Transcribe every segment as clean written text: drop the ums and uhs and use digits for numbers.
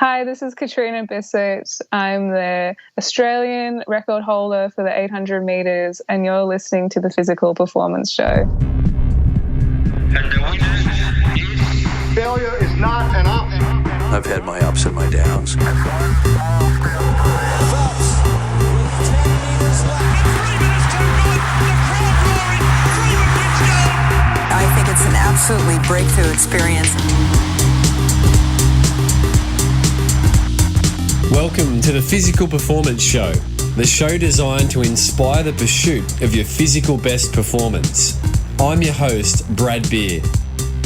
Hi, this is Catriona Bisset. I'm the Australian record holder for the 800 metres, and you're listening to the Physical Performance Show. Failure is not an option. I've had my ups and my downs. I think it's an absolutely breakthrough experience. Welcome to the Physical Performance Show, the show designed to inspire the pursuit of your physical best performance. I'm your host, Brad Beer.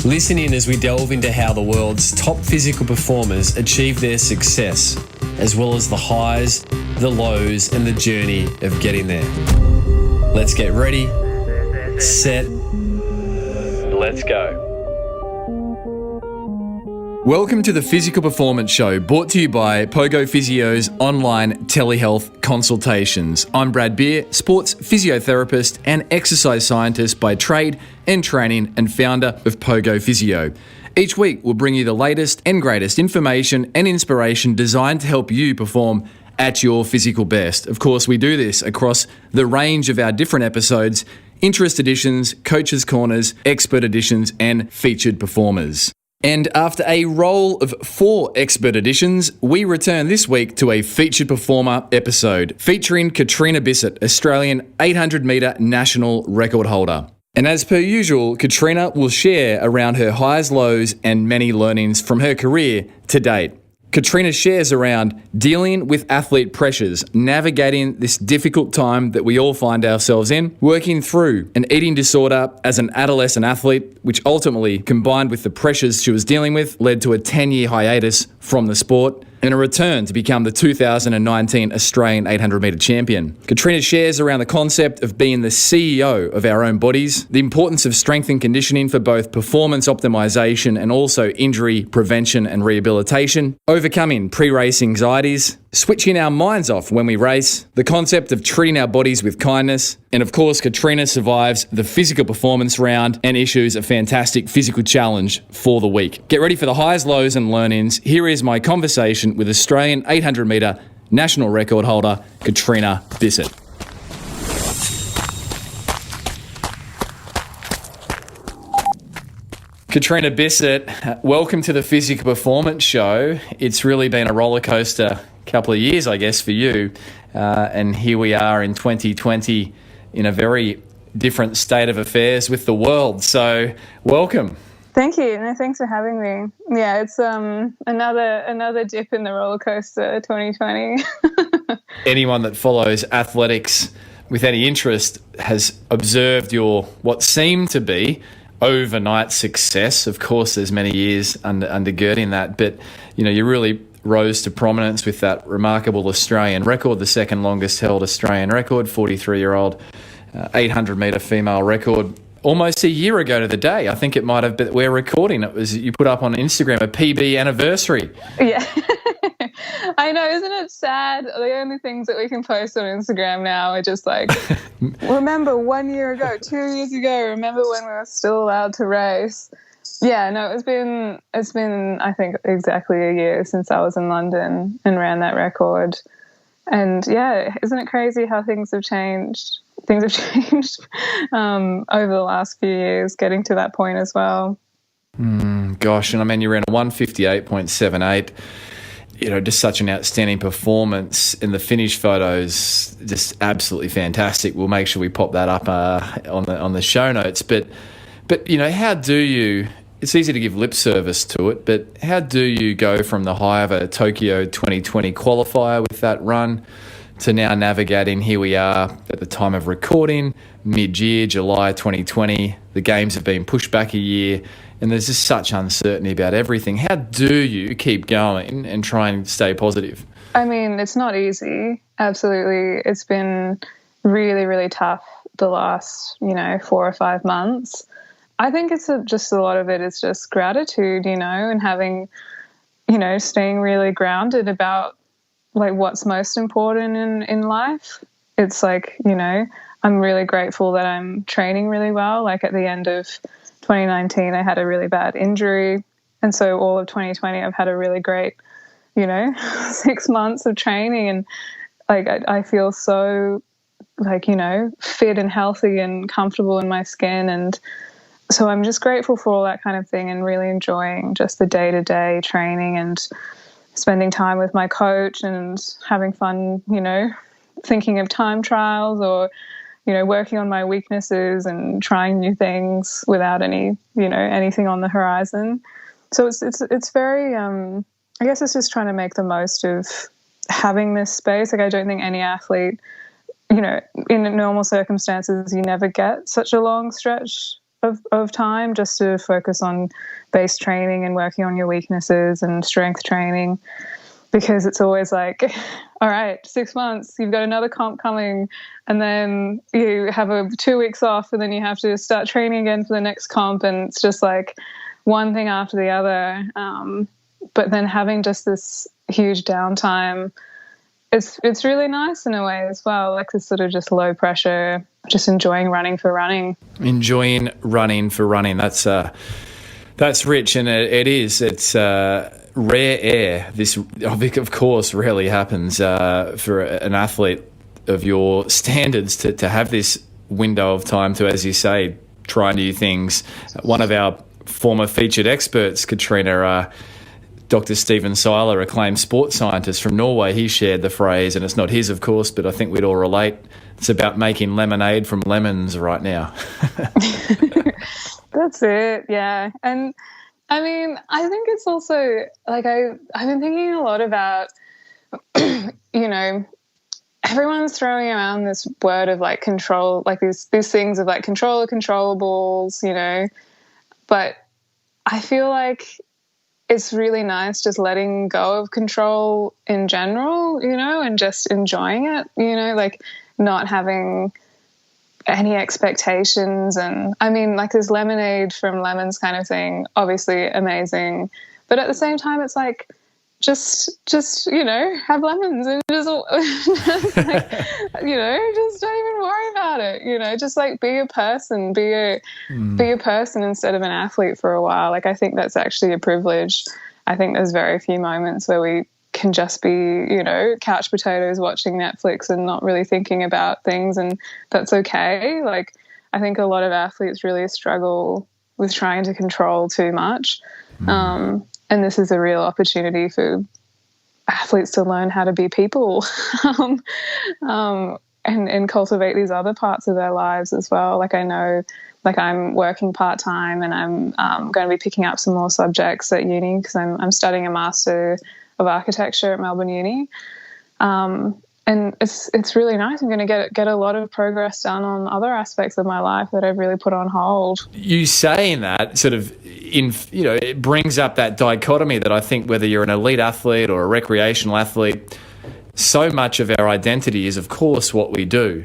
Listen in as we delve into how the world's top physical performers achieve their success, as well as the highs, the lows, and the journey of getting there. Let's get ready, set, let's go. Welcome to the Physical Performance Show, brought to you by Pogo Physio's online telehealth consultations. I'm Brad Beer, sports physiotherapist and exercise scientist by trade and training, and founder of Pogo Physio. Each week, we'll bring you the latest and greatest information and inspiration designed to help you perform at your physical best. Of course, we do this across the range of our different episodes: interest editions, coaches' corners, expert editions, and featured performers. And after a roll of 4 expert editions, we return this week to a featured performer episode featuring Catriona Bisset, Australian 800 metre national record holder. And as per usual, Catriona will share around her highs, lows, and many learnings from her career to date. Catriona shares around dealing with athlete pressures, navigating this difficult time that we all find ourselves in, working through an eating disorder as an adolescent athlete, which ultimately, combined with the pressures she was dealing with, led to a 10-year hiatus from the sport, and a return to become the 2019 Australian 800 metre champion. Catriona shares around the concept of being the CEO of our own bodies, the importance of strength and conditioning for both performance optimization and also injury prevention and rehabilitation, overcoming pre-race anxieties, switching our minds off when we race, the concept of treating our bodies with kindness, and of course, Catriona survives the physical performance round and issues a fantastic physical challenge for the week. Get ready for the highs, lows, and learnings. Here is my conversation with Australian 800 metre national record holder, Catriona Bisset. Catriona Bisset, welcome to the Physical Performance Show. It's really been a roller coaster couple of years, I guess, for you. And here we are in 2020 in a very different state of affairs with the world. So welcome. Thank you. No, thanks for having me. Yeah, it's another dip in the roller coaster, 2020. Anyone that follows athletics with any interest has observed your what seemed to be overnight success. Of course, there's many years undergirding that, but you really rose to prominence with that remarkable Australian record, the second longest held Australian record, 43-year-old 800 metre female record, almost a year ago to the day. I think it might have been, we're recording, it was, you put up on Instagram a PB anniversary. Yeah. I know, isn't it sad? The only things that we can post on Instagram now are just like, remember 1 year ago, 2 years ago, remember when we were still allowed to race. Yeah, no, it's been I think exactly a year since I was in London and ran that record. And yeah, isn't it crazy how things have changed? Things have changed over the last few years, getting to that point as well. Gosh, and I mean, you ran a 158.78. Just such an outstanding performance, and the finish photos just absolutely fantastic. We'll make sure we pop that up on the show notes. But how do you? It's easy to give lip service to it, but how do you go from the high of a Tokyo 2020 qualifier with that run to now navigating? Here we are at the time of recording, mid-year, July 2020. The games have been pushed back a year, and there's just such uncertainty about everything. How do you keep going and try and stay positive? I mean, it's not easy. Absolutely. It's been really, really tough the last, 4 or 5 months. I think it's just a lot of it is just gratitude, and having, staying really grounded about like what's most important in life. It's like, I'm really grateful that I'm training really well. Like at the end of 2019, I had a really bad injury. And so all of 2020, I've had a really great 6 months of training, and like I feel so like, fit and healthy and comfortable in my skin. And so I'm just grateful for all that kind of thing and really enjoying just the day-to-day training and spending time with my coach and having fun, thinking of time trials or, working on my weaknesses and trying new things without anything on the horizon. So it's very, I guess it's just trying to make the most of having this space. Like, I don't think any athlete, in normal circumstances, you never get such a long stretch of time just to focus on base training and working on your weaknesses and strength training, because it's always like, all right, 6 months, you've got another comp coming, and then you have 2 weeks off, and then you have to start training again for the next comp, and it's just like one thing after the other. But then having just this huge downtime, it's really nice in a way as well, like this sort of just low pressure, just enjoying running for running. Enjoying running for running. That's rich, and it is. It's rare air. This, of course, rarely happens for an athlete of your standards to have this window of time to, as you say, try new things. One of our former featured experts, Catriona, Dr. Stephen Seiler, acclaimed sports scientist from Norway, he shared the phrase, and it's not his, of course, but I think we'd all relate. It's about making lemonade from lemons right now. That's it, yeah. And I mean, I think it's also like I've been thinking a lot about, everyone's throwing around this word of like control, like these things of like control the controllables, but I feel like it's really nice just letting go of control in general, and just enjoying it, like not having any expectations. And I mean, like this lemonade from lemons kind of thing, obviously amazing. But at the same time, it's like, just have lemons and just like, just don't even worry about it, just like be a person, be a person instead of an athlete for a while. Like, I think that's actually a privilege. I think there's very few moments where we can just be, couch potatoes watching Netflix and not really thinking about things, and that's okay. Like, I think a lot of athletes really struggle with trying to control too much. And this is a real opportunity for athletes to learn how to be people and cultivate these other parts of their lives as well. Like, I know, like, I'm working part-time and I'm going to be picking up some more subjects at uni because I'm studying a Master of Architecture at Melbourne Uni. And it's really nice. I'm going to get a lot of progress done on other aspects of my life that I've really put on hold. You saying that sort of, it brings up that dichotomy that I think whether you're an elite athlete or a recreational athlete, so much of our identity is, of course, what we do.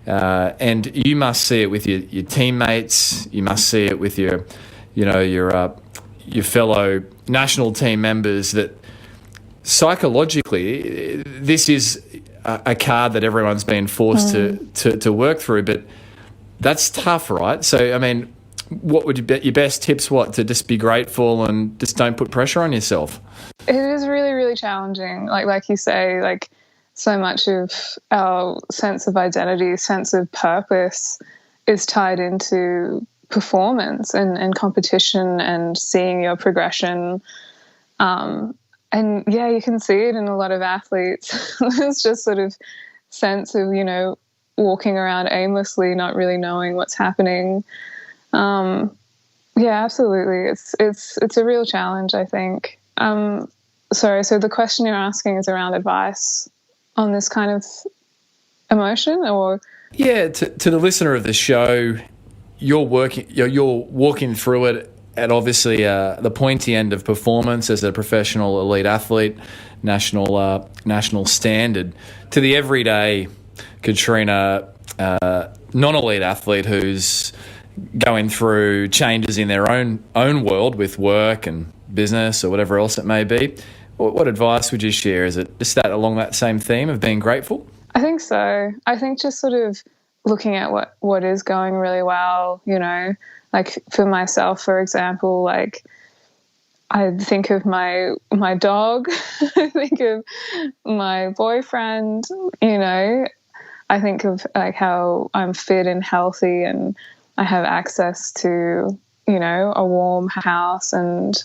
And you must see it with your teammates. You must see it with your fellow national team members that psychologically this is a card that everyone's been forced to work through, but that's tough, right? So, I mean, what would you bet your best tips? What, to just be grateful and just don't put pressure on yourself? It is really, really challenging. Like you say, like so much of our sense of identity, sense of purpose is tied into performance and competition and seeing your progression. And yeah, you can see it in a lot of athletes. There's just sort of sense of, walking around aimlessly, not really knowing what's happening. Yeah, absolutely. It's a real challenge, I think. Sorry, so the question you're asking is around advice on this kind of emotion, or? Yeah, to the listener of the show, you're walking through it at obviously the pointy end of performance as a professional elite athlete, national standard, to the everyday Catriona non-elite athlete who's going through changes in their own world with work and business or whatever else it may be. What advice would you share? Is it just that along that same theme of being grateful? I think so. I think just sort of looking at what is going really well, like for myself, for example, like I think of my dog. I think of my boyfriend. I think of like how I'm fit and healthy, and I have access to a warm house and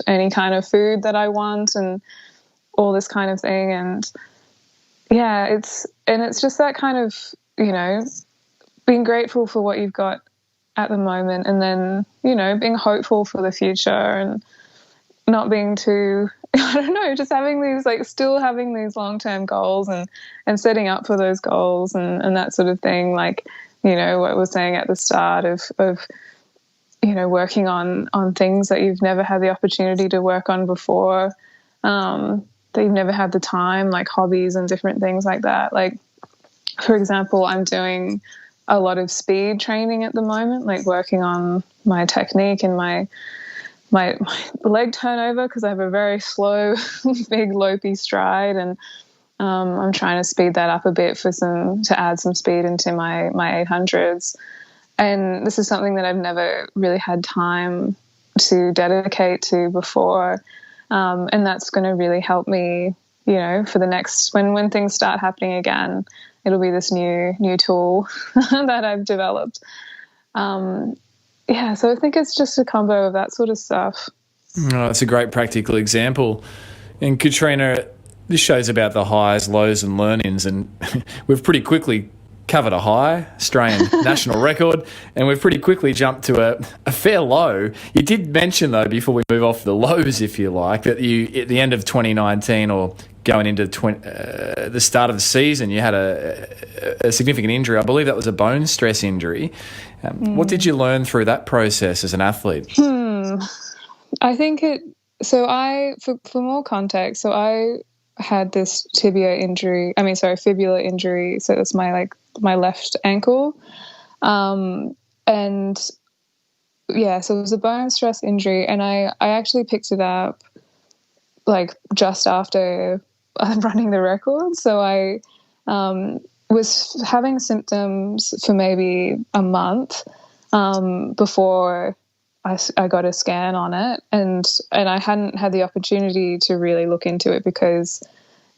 any kind of food that I want, and all this kind of thing. And yeah, it's just that kind of being grateful for what you've got at the moment, and then being hopeful for the future, and not being too, I don't know, just having these, like, still having these long-term goals and setting up for those goals and that sort of thing. Like, what I was saying at the start of working on things that you've never had the opportunity to work on before, that you've never had the time, like hobbies and different things like that. Like, for example, I'm doing a lot of speed training at the moment, like working on my technique and my leg turnover, because I have a very slow, big, lopey stride, and I'm trying to speed that up a bit to add some speed into my 800s. And this is something that I've never really had time to dedicate to before, and that's going to really help me, for the next, when things start happening again, it'll be this new tool that I've developed. Yeah, so I think it's just a combo of that sort of stuff. Oh, that's a great practical example. And Catriona, this show's about the highs, lows and learnings, and we've pretty quickly covered a high, Australian national record, and we've pretty quickly jumped to a fair low. You did mention, though, before we move off the lows, if you like, that you, at the end of 2019 or going into the start of the season, you had a significant injury. I believe that was a bone stress injury. What did you learn through that process as an athlete? I think for more context, so I had this fibula injury. So that's my left ankle. And yeah, so it was a bone stress injury, and I actually picked it up like just after running the record. So I was having symptoms for maybe a month before I got a scan on it, and I hadn't had the opportunity to really look into it because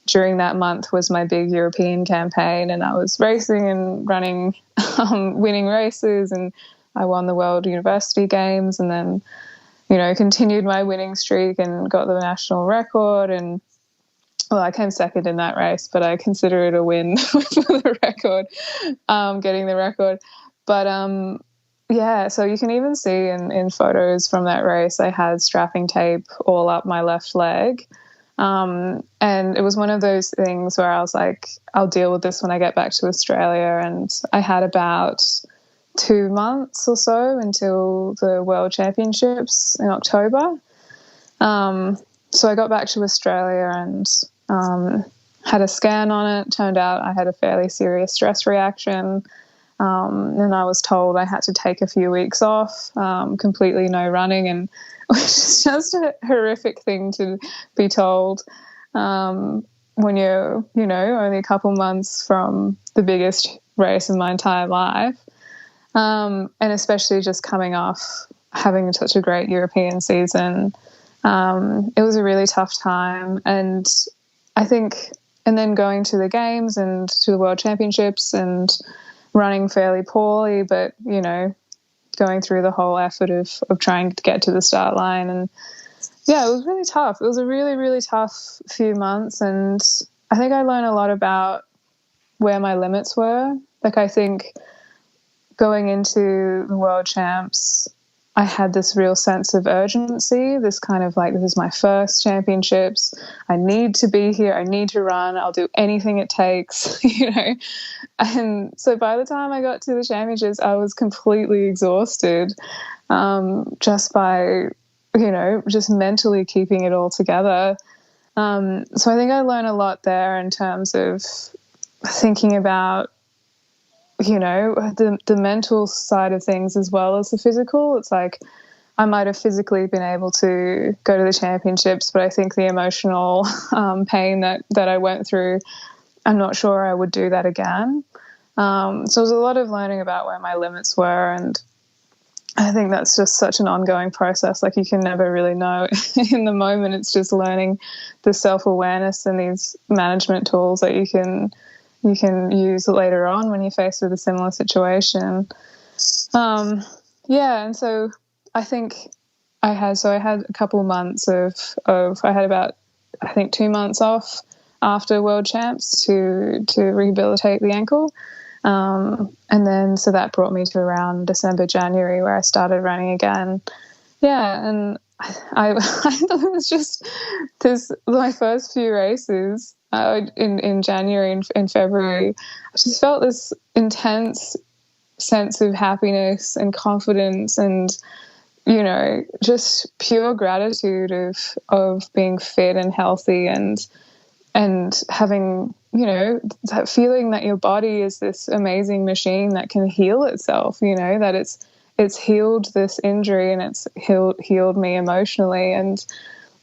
during that month was my big European campaign, and I was racing and running, winning races, and I won the World University Games, and then continued my winning streak and got the national record. And well, I came second in that race, but I consider it a win for the record, getting the record. But yeah, so you can even see in photos from that race, I had strapping tape all up my left leg. And it was one of those things where I was like, I'll deal with this when I get back to Australia. And I had about 2 months or so until the World Championships in October. So I got back to Australia and had a scan on it. Turned out I had a fairly serious stress reaction. And I was told I had to take a few weeks off, completely no running, and which is just a horrific thing to be told when you're, only a couple months from the biggest race in my entire life. And especially just coming off having such a great European season. It was a really tough time. And I think, and then going to the games and to the World Championships and running fairly poorly, but, going through the whole effort of trying to get to the start line. And yeah, it was really tough. It was a really, really tough few months. And I think I learned a lot about where my limits were. Like, I think going into the World Champs, I had this real sense of urgency, this kind of like, this is my first championships. I need to be here. I need to run. I'll do anything it takes, And so by the time I got to the championships, I was completely exhausted, just by, just mentally keeping it all together. So I think I learned a lot there in terms of thinking about, the mental side of things as well as the physical. It's like I might have physically been able to go to the championships, but I think the emotional pain that I went through, I'm not sure I would do that again. So it was a lot of learning about where my limits were. And I think that's just such an ongoing process. Like, you can never really know in the moment. It's just learning the self-awareness and these management tools that you can use later on when you're faced with a similar situation. And so I think I had a couple of months of I had about, I think, 2 months off after World Champs to rehabilitate the ankle. And then so that brought me to around December, January, where I started running again. Yeah, and I thought it was just my first few races in January and February. I just felt this intense sense of happiness and confidence and, you know, just pure gratitude of being fit and healthy and having, you know, that feeling that your body is this amazing machine that can heal itself, you know, that it's healed this injury and it's healed me emotionally. And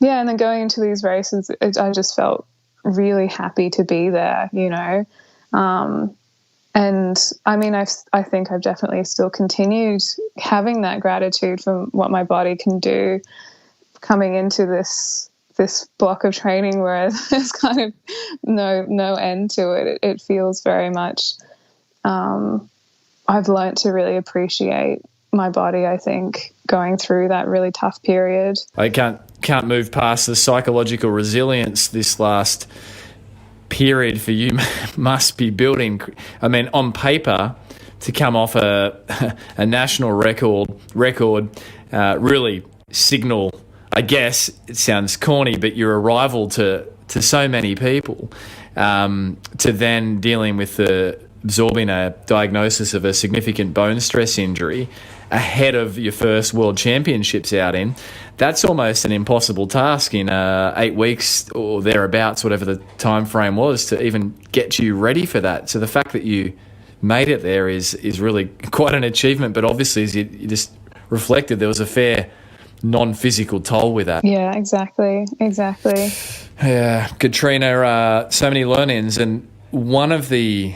yeah, and then going into these races, I just felt really happy to be there, you know. And I mean, I think I've definitely still continued having that gratitude for what my body can do coming into this block of training where there's kind of no end to it. It feels very much, I've learned to really appreciate my body, I think, going through that really tough period. I can't move past the psychological resilience this last period for you must be building. I mean, on paper, to come off a national record really signal, I guess it sounds corny, but you're a rival to so many people, to then dealing with absorbing a diagnosis of a significant bone stress injury ahead of your first World Championships outing. That's almost an impossible task in 8 weeks or thereabouts, whatever the time frame was, to even get you ready for that. So the fact that you made it there is really quite an achievement. But obviously, as you just reflected, there was a fair non-physical toll with that. Yeah, exactly. Yeah, Catriona, so many learnings, and one of the,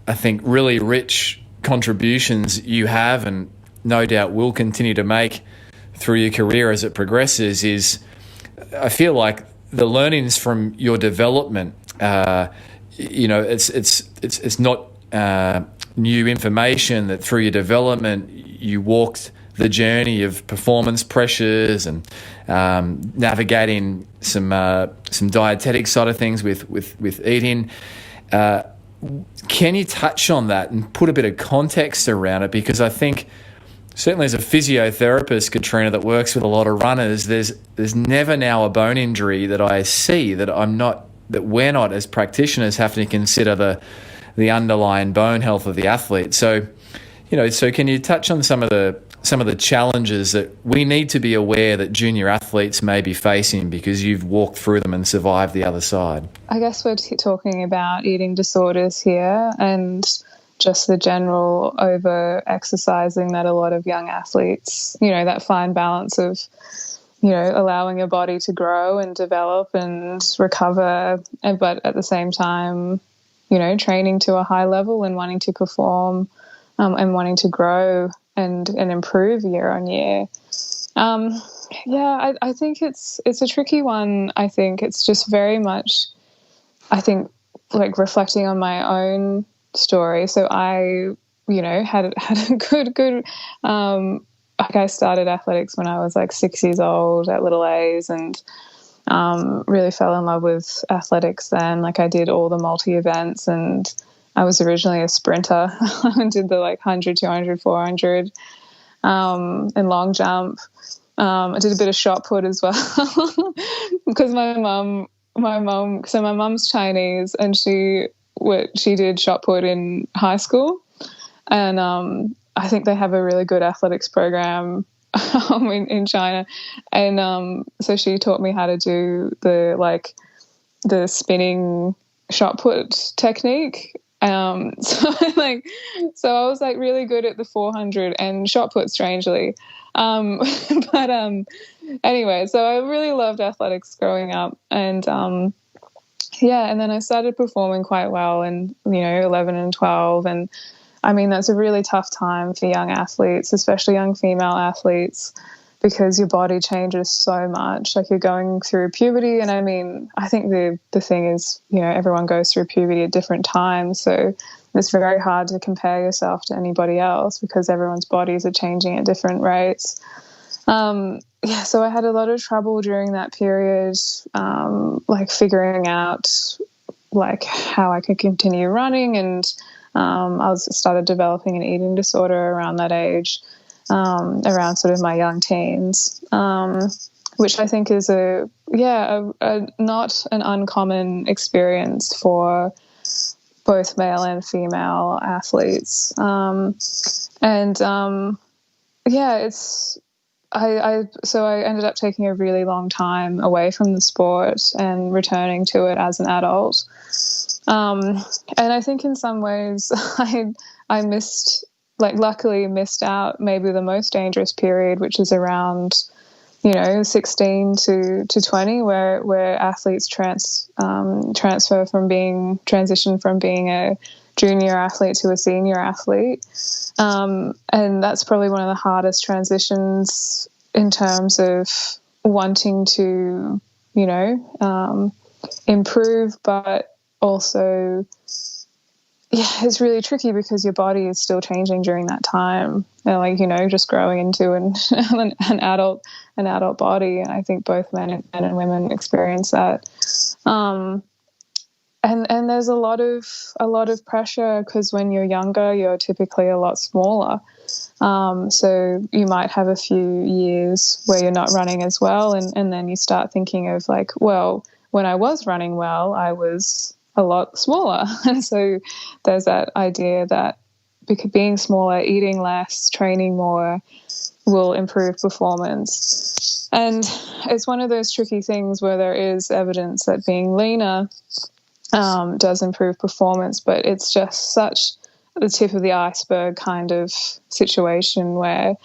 I think, really rich contributions you have, and no doubt will continue to make through your career as it progresses, is I feel like the learnings from your development. You know, it's not new information that through your development you walked the journey of performance pressures and navigating some dietetic side of things with eating. Can you touch on that and put a bit of context around it? Because I think certainly as a physiotherapist, Catriona, that works with a lot of runners, there's never now a bone injury that I see that we're not as practitioners having to consider the underlying bone health of the athlete. So, you know, can you touch on some of the challenges that we need to be aware that junior athletes may be facing because you've walked through them and survived the other side? I guess we're talking about eating disorders here and just the general over-exercising that a lot of young athletes, you know, that fine balance of, you know, allowing your body to grow and develop and recover, but at the same time, you know, training to a high level and wanting to perform and wanting to grow and improve year on year. I think it's a tricky one. I think it's just very much, I think, like reflecting on my own story. So I, you know, had a good like I started athletics when I was like 6 years old at Little A's and really fell in love with athletics then. Like I did all the multi-events and I was originally a sprinter. I did the like 100, 200, 400 and long jump. I did a bit of shot put as well because my mum's Chinese and she did shot put in high school, and I think they have a really good athletics program in China, and so she taught me how to do the spinning shot put technique. So I was like really good at the 400 and shot put, strangely. But anyway, so I really loved athletics growing up, and and then I started performing quite well in 11 and 12, and I mean, that's a really tough time for young athletes, especially young female athletes, because your body changes so much. Like, you're going through puberty, and I mean, I think the thing is, you know, everyone goes through puberty at different times, so it's very hard to compare yourself to anybody else because everyone's bodies are changing at different rates. So I had a lot of trouble during that period, like figuring out like how I could continue running, and started developing an eating disorder around that age, around sort of my young teens, which I think is a not an uncommon experience for both male and female athletes. So I ended up taking a really long time away from the sport and returning to it as an adult. And I think in some ways I luckily missed out maybe the most dangerous period, which is around, 16 to 20, where athletes transition from being a junior athlete to a senior athlete. And that's probably one of the hardest transitions in terms of wanting to, improve, but also, it's really tricky because your body is still changing during that time. And just growing into an adult body. And I think both men and women experience that. And there's a lot of pressure because when you're younger, you're typically a lot smaller. So you might have a few years where you're not running as well, and then you start thinking of like, well, when I was running well, I was a lot smaller. And so there's that idea that being smaller, eating less, training more will improve performance. And it's one of those tricky things where there is evidence that being leaner does improve performance, but it's just such the tip of the iceberg kind of situation where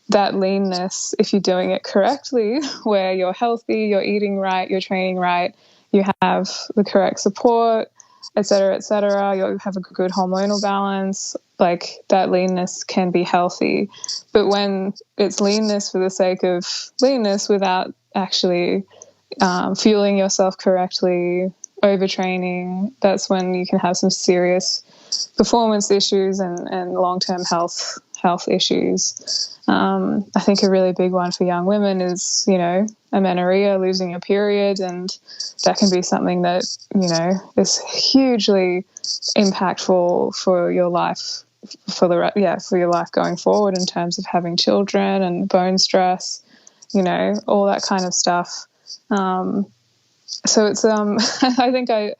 that leanness, if you're doing it correctly, where you're healthy, you're eating right, you're training right, you have the correct support, et cetera, you have a good hormonal balance, like that leanness can be healthy. But when it's leanness for the sake of leanness without actually fueling yourself correctly, overtraining, that's when you can have some serious performance issues and long-term health issues. I think a really big one for young women is, amenorrhea, losing your period, and that can be something that, is hugely impactful for your life, for your life going forward in terms of having children and bone stress, all that kind of stuff. So it's I think I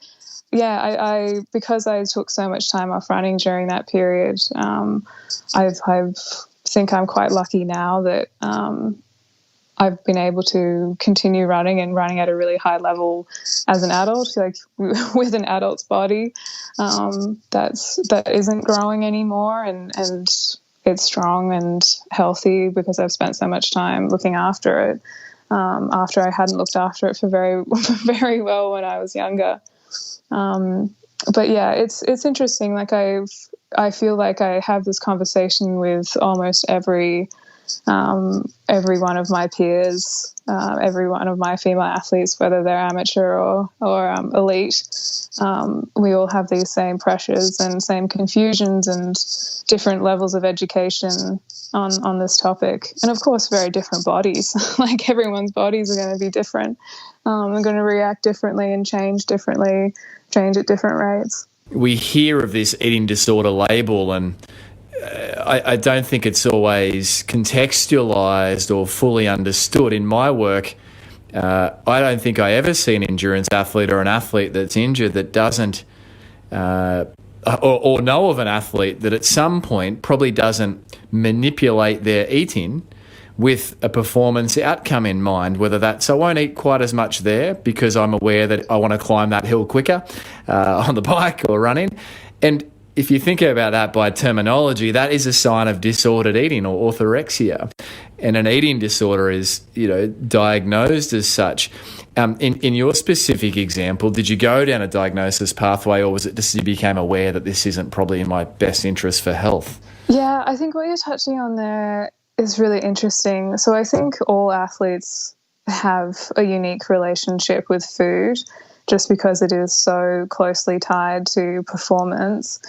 because I took so much time off running during that period, I think I'm quite lucky now that I've been able to continue running at a really high level as an adult, like with an adult's body that isn't growing anymore, and it's strong and healthy because I've spent so much time looking after it. After I hadn't looked after it for very, very well when I was younger. But yeah, it's interesting. Like I feel like I have this conversation with almost every one of my peers, every one of my female athletes, whether they're amateur or elite. We all have these same pressures and same confusions and different levels of education on this topic. And of course, very different bodies. Like everyone's bodies are going to be different. They're going to react differently and change at different rates. We hear of this eating disorder label, and I don't think it's always contextualized or fully understood. In my work, I don't think I ever see an endurance athlete or an athlete that's injured that doesn't or know of an athlete that at some point probably doesn't manipulate their eating with a performance outcome in mind, whether that's I won't eat quite as much there because I'm aware that I want to climb that hill quicker on the bike or running. And if you think about that by terminology, that is a sign of disordered eating or orthorexia. And an eating disorder is, diagnosed as such. In your specific example, did you go down a diagnosis pathway, or was it just you became aware that this isn't probably in my best interest for health? Yeah, I think what you're touching on there is really interesting. So I think all athletes have a unique relationship with food just because it is so closely tied to performance.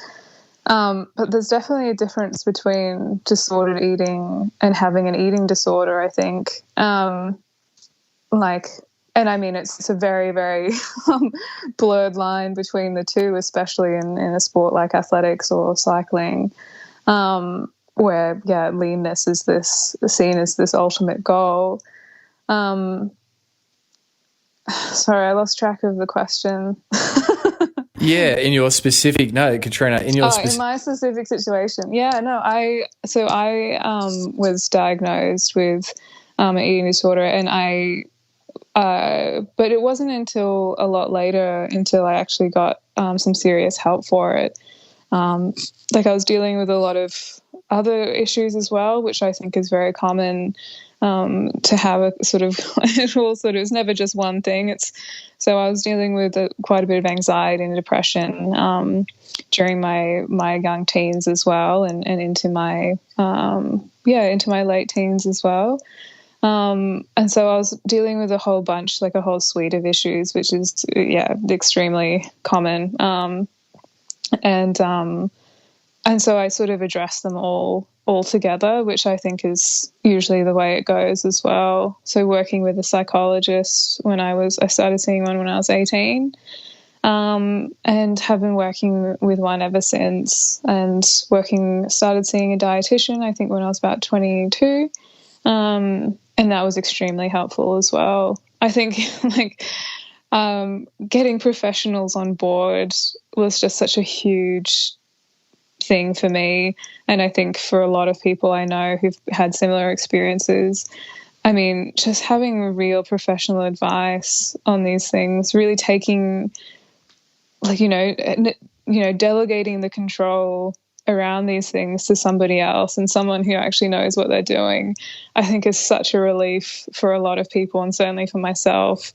But there's definitely a difference between disordered eating and having an eating disorder, I think. And I mean, it's a very, very blurred line between the two, especially in a sport like athletics or cycling, where, leanness is seen as this ultimate goal. Sorry, I lost track of the question. Yeah, in your specific, no, Catriona, in my specific situation. Yeah, no, I was diagnosed with an eating disorder, and but it wasn't until a lot later until I actually got some serious help for it. I was dealing with a lot of other issues as well, which I think is very common to have a sort of, it's never just one thing. So I was dealing with quite a bit of anxiety and depression during my young teens as well, and into my late teens as well. And so I was dealing with a whole bunch, like a whole suite of issues, which is, extremely common. And so I sort of addressed them all together, which I think is usually the way it goes as well. So working with a psychologist I started seeing one when I was 18, and have been working with one ever since, and started seeing a dietitian, I think when I was about 22. And that was extremely helpful as well. I think getting professionals on board was just such a huge thing for me. And I think for a lot of people I know who've had similar experiences, I mean, just having real professional advice on these things, really taking, delegating the control around these things to somebody else, and someone who actually knows what they're doing, I think is such a relief for a lot of people, and certainly for myself.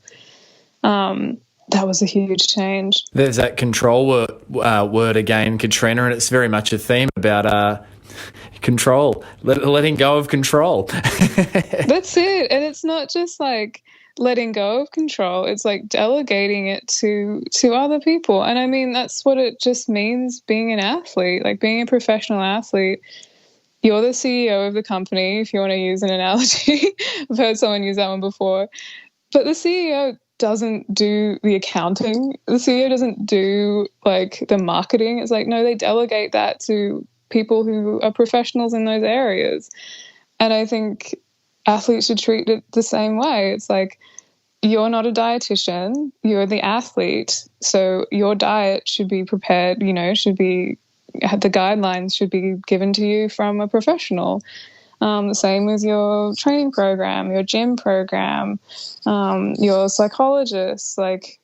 That was a huge change. There's that control word again, Catriona, and it's very much a theme about control, letting go of control. That's it. And it's not just like letting go of control, it's like delegating it to other people. And I mean, that's what it just means being an athlete, like being a professional athlete. You're the CEO of the company, if you want to use an analogy. I've heard someone use that one before. But the CEO doesn't do the accounting. The CEO doesn't do like the marketing. It's like, no, they delegate that to people who are professionals in those areas. And I think athletes should treat it the same way. It's like, you're not a dietitian, you're the athlete. So your diet should be prepared, the guidelines should be given to you from a professional. The same with your training program, your gym program, your psychologist. Like,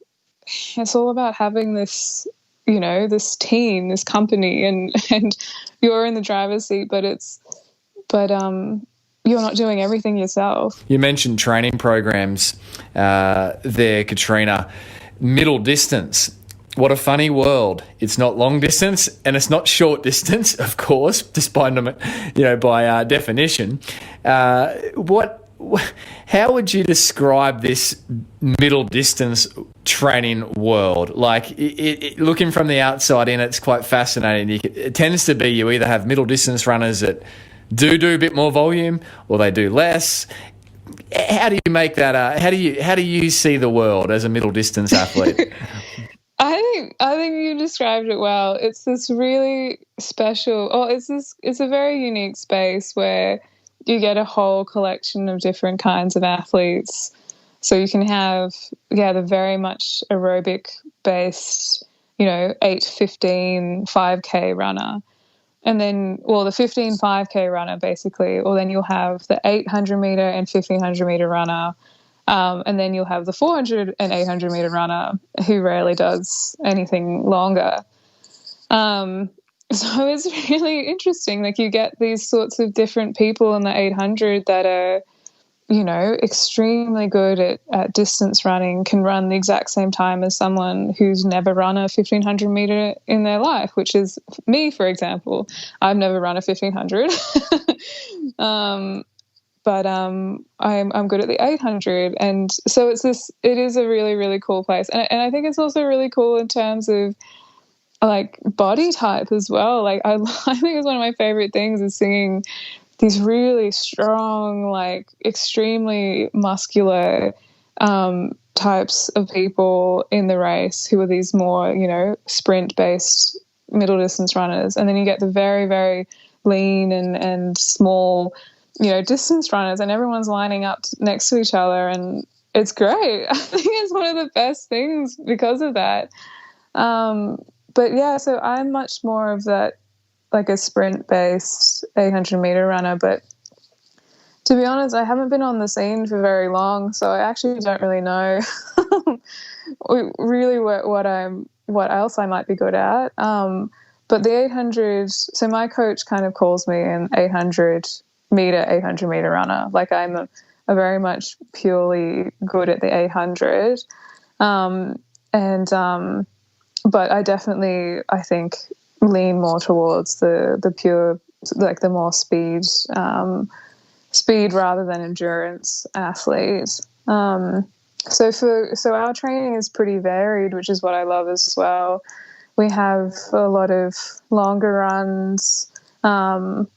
it's all about having this, this team, this company, and you're in the driver's seat, but you're not doing everything yourself. You mentioned training programs there, Catriona. Middle distance. What a funny world. It's not long distance and it's not short distance, of course, despite by definition. How would you describe this middle distance training world? Like, looking from the outside in, it's quite fascinating. It tends to be you either have middle distance runners that do a bit more volume, or they do less. How do you make that? How do you see the world as a middle distance athlete? I think you described it well. It's this really special. It's a very unique space where you get a whole collection of different kinds of athletes. So you can have the very much aerobic based, 8:15 5K runner. And then, the 15 5K runner, basically, or then you'll have the 800 meter and 1500 meter runner. And then you'll have the 400 and 800 meter runner who rarely does anything longer. So it's really interesting. Like, you get these sorts of different people in the 800 that are extremely good at distance running can run the exact same time as someone who's never run a 1,500 meter in their life, which is me, for example. I've never run a 1,500. But I'm good at the 800, and so it is a really, really cool place, and I think it's also really cool in terms of like body type as well. Like I think it's one of my favorite things is seeing these really strong, like extremely muscular types of people in the race who are these more sprint-based middle distance runners, and then you get the very, very lean and small distance runners, and everyone's lining up next to each other, and it's great. I think it's one of the best things because of that. But yeah, so I'm much more of that, like a sprint-based 800-meter runner. But to be honest, I haven't been on the scene for very long, so I actually don't really know really what else I might be good at. But the 800, so my coach kind of calls me an 800-meter runner. Like I'm a very much purely good at the 800. But I definitely, I think, lean more towards the pure, like the more speed rather than endurance athlete. So our training is pretty varied, which is what I love as well. We have a lot of longer runs, longer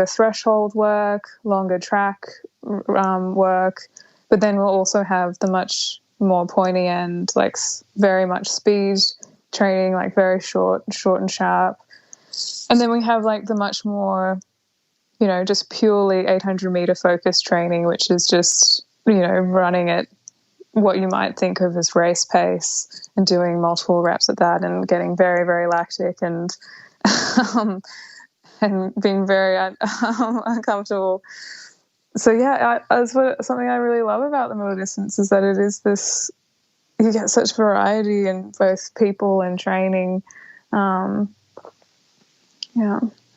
threshold work, longer track work, but then we'll also have the much more pointy end, like very much speed training, like very short and sharp. And then we have like the much more, just purely 800-meter focused training, which is just, running at what you might think of as race pace and doing multiple reps at that and getting very, very lactic and being very uncomfortable. So yeah, that's something I really love about the middle distance is that it is this, you get such variety in both people and training. Yeah.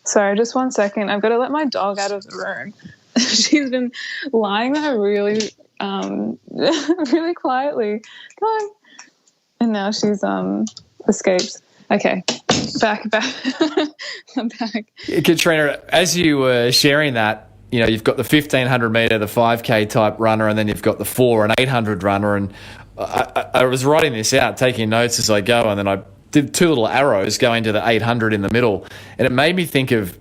Sorry, just 1 second. I've got to let my dog out of the room. She's been lying there really, really quietly. Come on. And now she's escaped. Okay, back. I'm back. Catriona, as you were sharing that, you've got the 1,500 metre, the 5K type runner, and then you've got the 4 and 800 runner. And I was writing this out, taking notes as I go, and then I did 2 little arrows going to the 800 in the middle. And it made me think of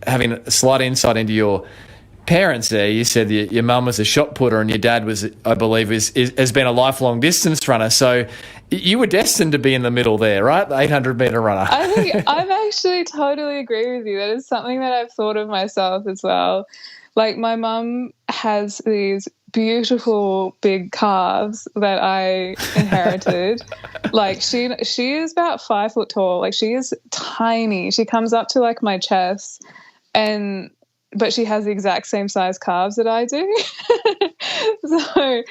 having a slight insight into your parents there. You said your mum was a shot putter and your dad was, I believe, has been a lifelong distance runner. So you were destined to be in the middle there, right? The 800-metre runner. I think I've actually totally agree with you. That is something that I've thought of myself as well. Like my mum has these beautiful big calves that I inherited. Like she is about 5 foot tall. Like she is tiny. She comes up to like my chest, but she has the exact same size calves that I do. So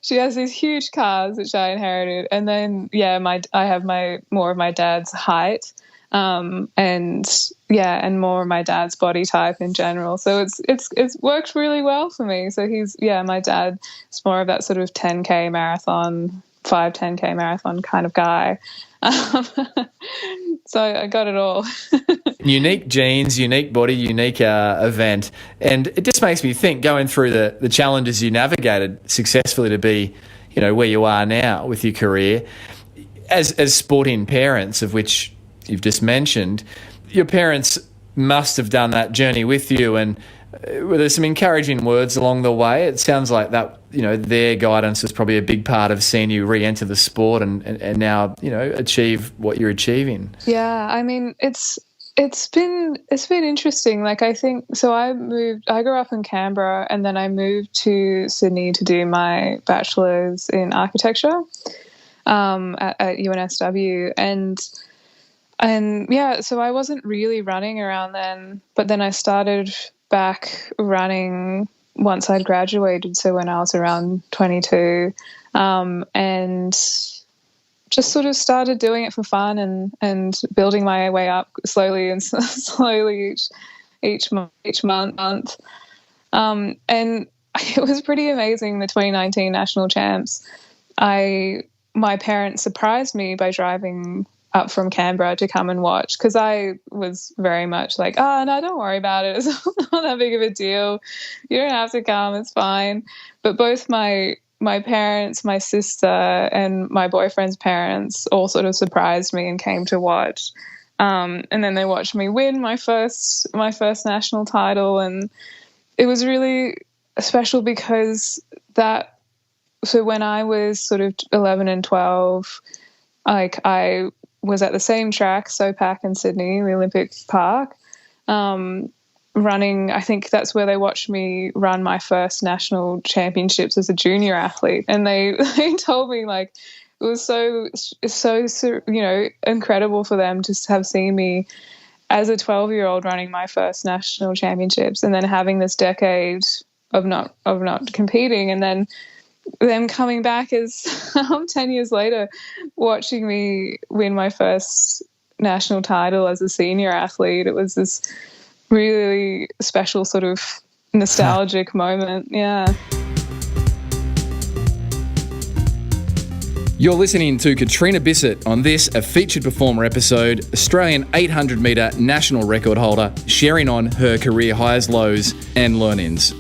she has these huge calves, which I inherited. And then, yeah, I have more of my dad's height, and more of my dad's body type in general. So it's worked really well for me. So my dad is more of that sort of 10K marathon, 10K marathon kind of guy. So I got it all. Unique genes, unique body, unique event. And it just makes me think, going through the challenges you navigated successfully to be, where you are now with your career, as sporting parents, of which you've just mentioned, your parents must have done that journey with you, and were there some encouraging words along the way? It sounds like that, their guidance was probably a big part of seeing you re-enter the sport and now, achieve what you're achieving. Yeah, I mean, it's been interesting. Like I think, so I grew up in Canberra and then I moved to Sydney to do my bachelor's in architecture at UNSW. And yeah, so I wasn't really running around then, but then I started back running once I'd graduated, so when I was around 22, and just sort of started doing it for fun and building my way up slowly each month. And it was pretty amazing, the 2019 national champs. My parents surprised me by driving up from Canberra to come and watch, because I was very much like, oh, no, don't worry about it. It's not that big of a deal. You don't have to come. It's fine. But both my parents, my sister, and my boyfriend's parents all sort of surprised me and came to watch. And then they watched me win my first national title, and it was really special because so when I was sort of 11 and 12, like I was at the same track, SOPAC in Sydney, the Olympic Park, running. I think that's where they watched me run my first national championships as a junior athlete. And they told me, like, it was so, incredible for them to have seen me as a 12-year-old running my first national championships, and then having this decade of not competing, and then them coming back as 10 years later, watching me win my first national title as a senior athlete. It was this really special sort of nostalgic moment. Yeah. You're listening to Catriona Bisset on this, a featured performer episode, Australian 800 metre national record holder, sharing on her career highs, lows and learn-ins.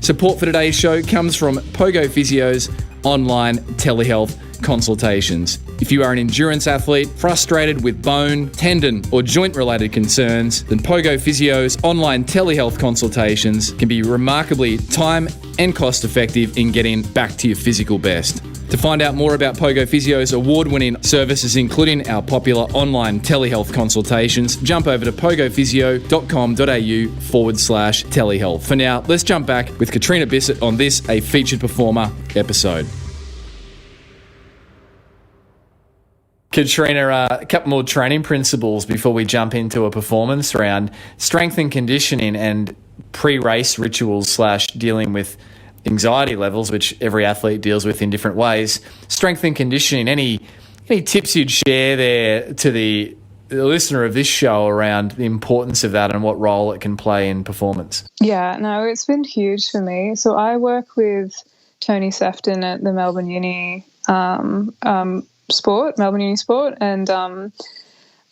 Support for today's show comes from Pogo Physio's online telehealth consultations. If you are an endurance athlete frustrated with bone, tendon or joint-related concerns, then Pogo Physio's online telehealth consultations can be remarkably time and cost-effective in getting back to your physical best. To find out more about Pogo Physio's award-winning services, including our popular online telehealth consultations, jump over to pogophysio.com.au/telehealth. For now, let's jump back with Catriona Bisset on this, a featured performer episode. Catriona, a couple more training principles before we jump into a performance around strength and conditioning and pre-race rituals / dealing with anxiety levels, which every athlete deals with in different ways. Strength and conditioning, any tips you'd share there to the listener of this show around the importance of that and what role it can play in performance? Yeah, no, it's been huge for me. So I work with Tony Sefton at the Melbourne Uni Melbourne Uni Sport, and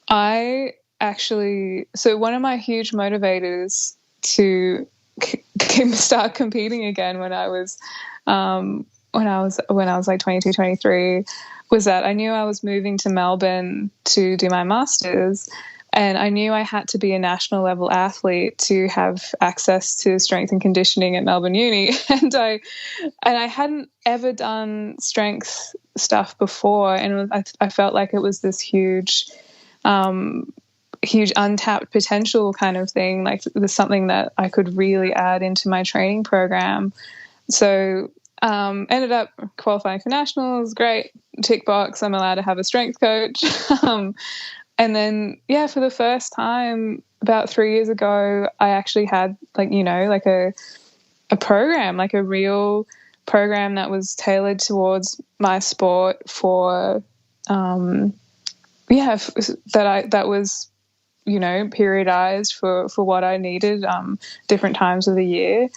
I actually, so one of my huge motivators to start competing again when I was like 22, 23 was that I knew I was moving to Melbourne to do my master's, and I knew I had to be a national level athlete to have access to strength and conditioning at Melbourne Uni. And I hadn't ever done strength stuff before, and I felt like it was this huge untapped potential kind of thing. Like, there's something that I could really add into my training program. So ended up qualifying for nationals. Great, tick box, I'm allowed to have a strength coach. And then, for the first time about 3 years ago, I actually had a program, like a real program that was tailored towards my sport that was periodized for what I needed, different times of the year.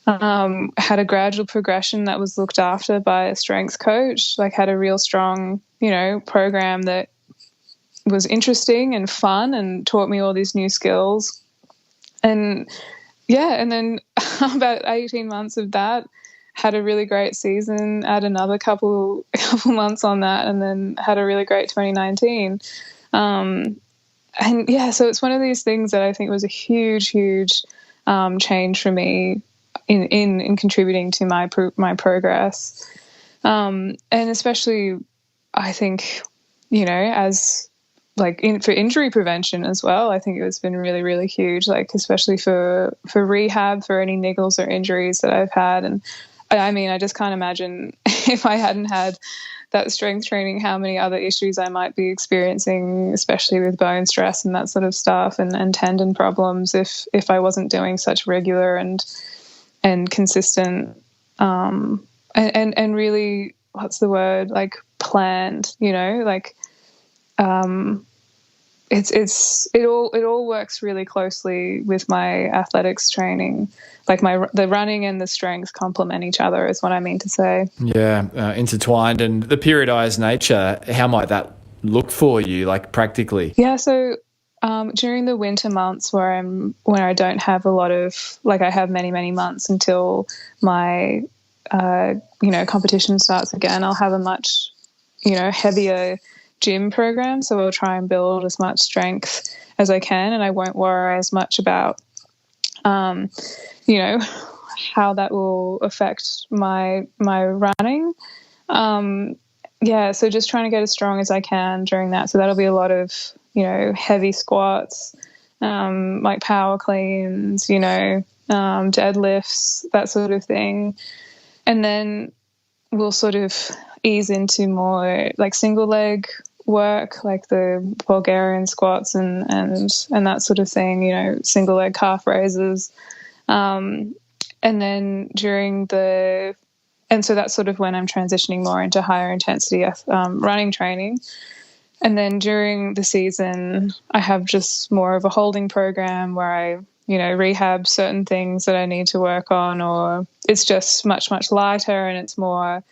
Had a gradual progression that was looked after by a strength coach, had a real strong, program that was interesting and fun and taught me all these new skills. And then about 18 months of that, had a really great season, add another couple months on that, and then had a really great 2019. So it's one of these things that I think was a huge change for me in contributing to my progress, and especially I think as for injury prevention as well. I think it's been really, really huge, especially for rehab for any niggles or injuries that I've had. And I mean, I just can't imagine if I hadn't had that strength training, how many other issues I might be experiencing, especially with bone stress and that sort of stuff, and tendon problems if I wasn't doing such regular and consistent and really, what's the word, planned, it all works really closely with my athletics training. Like the running and the strength complement each other is what I mean to say. Yeah, intertwined. And the periodized nature, how might that look for you, like practically? Yeah, so during the winter months when I don't have a lot of, like, I have many, many months until my competition starts again, I'll have a much heavier gym program. So I'll try and build as much strength as I can, and I won't worry as much about how that will affect my running. So just trying to get as strong as I can during that. So that'll be a lot of heavy squats, like power cleans, deadlifts, that sort of thing. And then we'll sort of ease into more like single leg work, like the Bulgarian squats and that sort of thing, single leg calf raises. And then so that's sort of when I'm transitioning more into higher intensity running training. And then during the season, I have just more of a holding program where I, rehab certain things that I need to work on, or it's just much, much lighter and it's more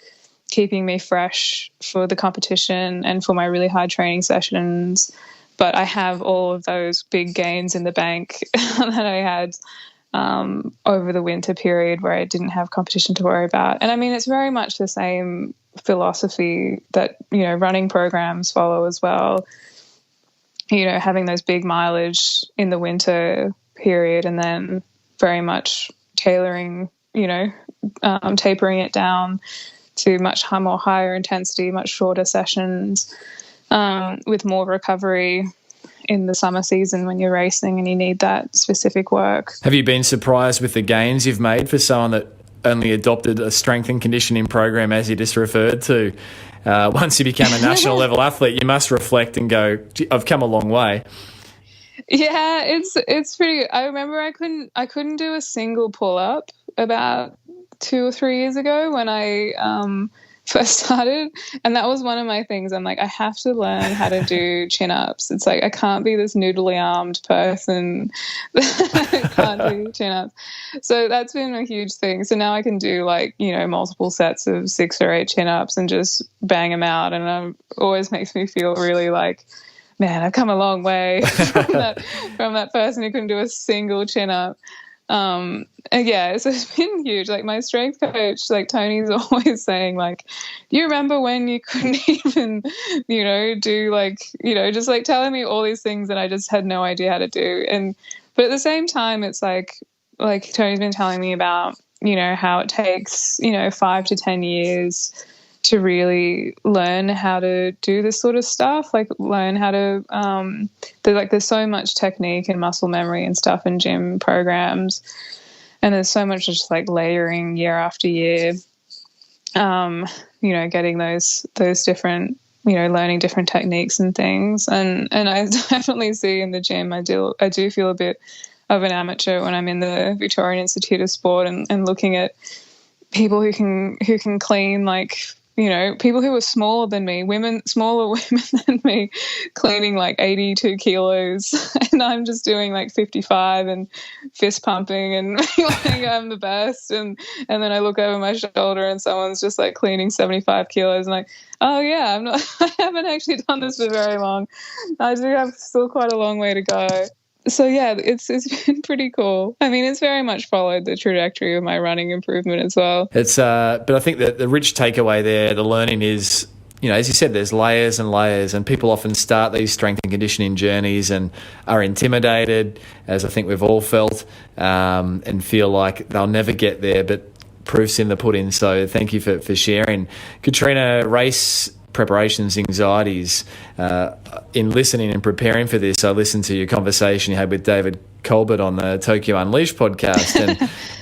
keeping me fresh for the competition and for my really hard training sessions. But I have all of those big gains in the bank that I had over the winter period where I didn't have competition to worry about. And I mean, it's very much the same philosophy that, running programs follow as well. Having those big mileage in the winter period and then very much tailoring, tapering it down to much more higher intensity, much shorter sessions, with more recovery in the summer season when you're racing and you need that specific work. Have you been surprised with the gains you've made for someone that only adopted a strength and conditioning program, as you just referred to? Once you become a national level athlete, you must reflect and go, I've come a long way. Yeah, it's pretty. I remember I couldn't do a single pull up about 2 or 3 years ago when I first started, and that was one of my things. I'm like, I have to learn how to do chin-ups. It's like I can't be this noodly armed person that can't do chin-ups. So that's been a huge thing. So now I can do multiple sets of 6 or 8 chin-ups and just bang them out, and it always makes me feel really like, man, I've come a long way from that person who couldn't do a single chin-up. So it's been huge. Like my strength coach, like Tony's always saying, like, do you remember when you couldn't even, do just like telling me all these things that I just had no idea how to do. But at the same time, it's like Tony's been telling me about, how it takes, 5 to 10 years to really learn how to do this sort of stuff, like learn how to, there's so much technique and muscle memory and stuff in gym programs. And there's so much just like layering year after year, getting those different, learning different techniques and things. And I definitely see in the gym, I do feel a bit of an amateur when I'm in the Victorian Institute of Sport and looking at people who can clean, like, people who are smaller than me, smaller women than me, cleaning like 82 kilos, and I'm just doing like 55 and fist pumping and like I'm the best. And then I look over my shoulder and someone's just like cleaning 75 kilos and like, oh yeah, I haven't actually done this for very long. I do have still quite a long way to go. So yeah, it's been pretty cool. I mean, it's very much followed the trajectory of my running improvement as well. It's but I think that the rich takeaway there, the learning is, as you said, there's layers and layers, and people often start these strength and conditioning journeys and are intimidated, as I think we've all felt, and feel like they'll never get there, but proof's in the pudding. So thank you for sharing. Catriona, race preparations, anxieties. In listening and preparing for this, I listened to your conversation you had with David Colbert on the Tokyo Unleashed podcast,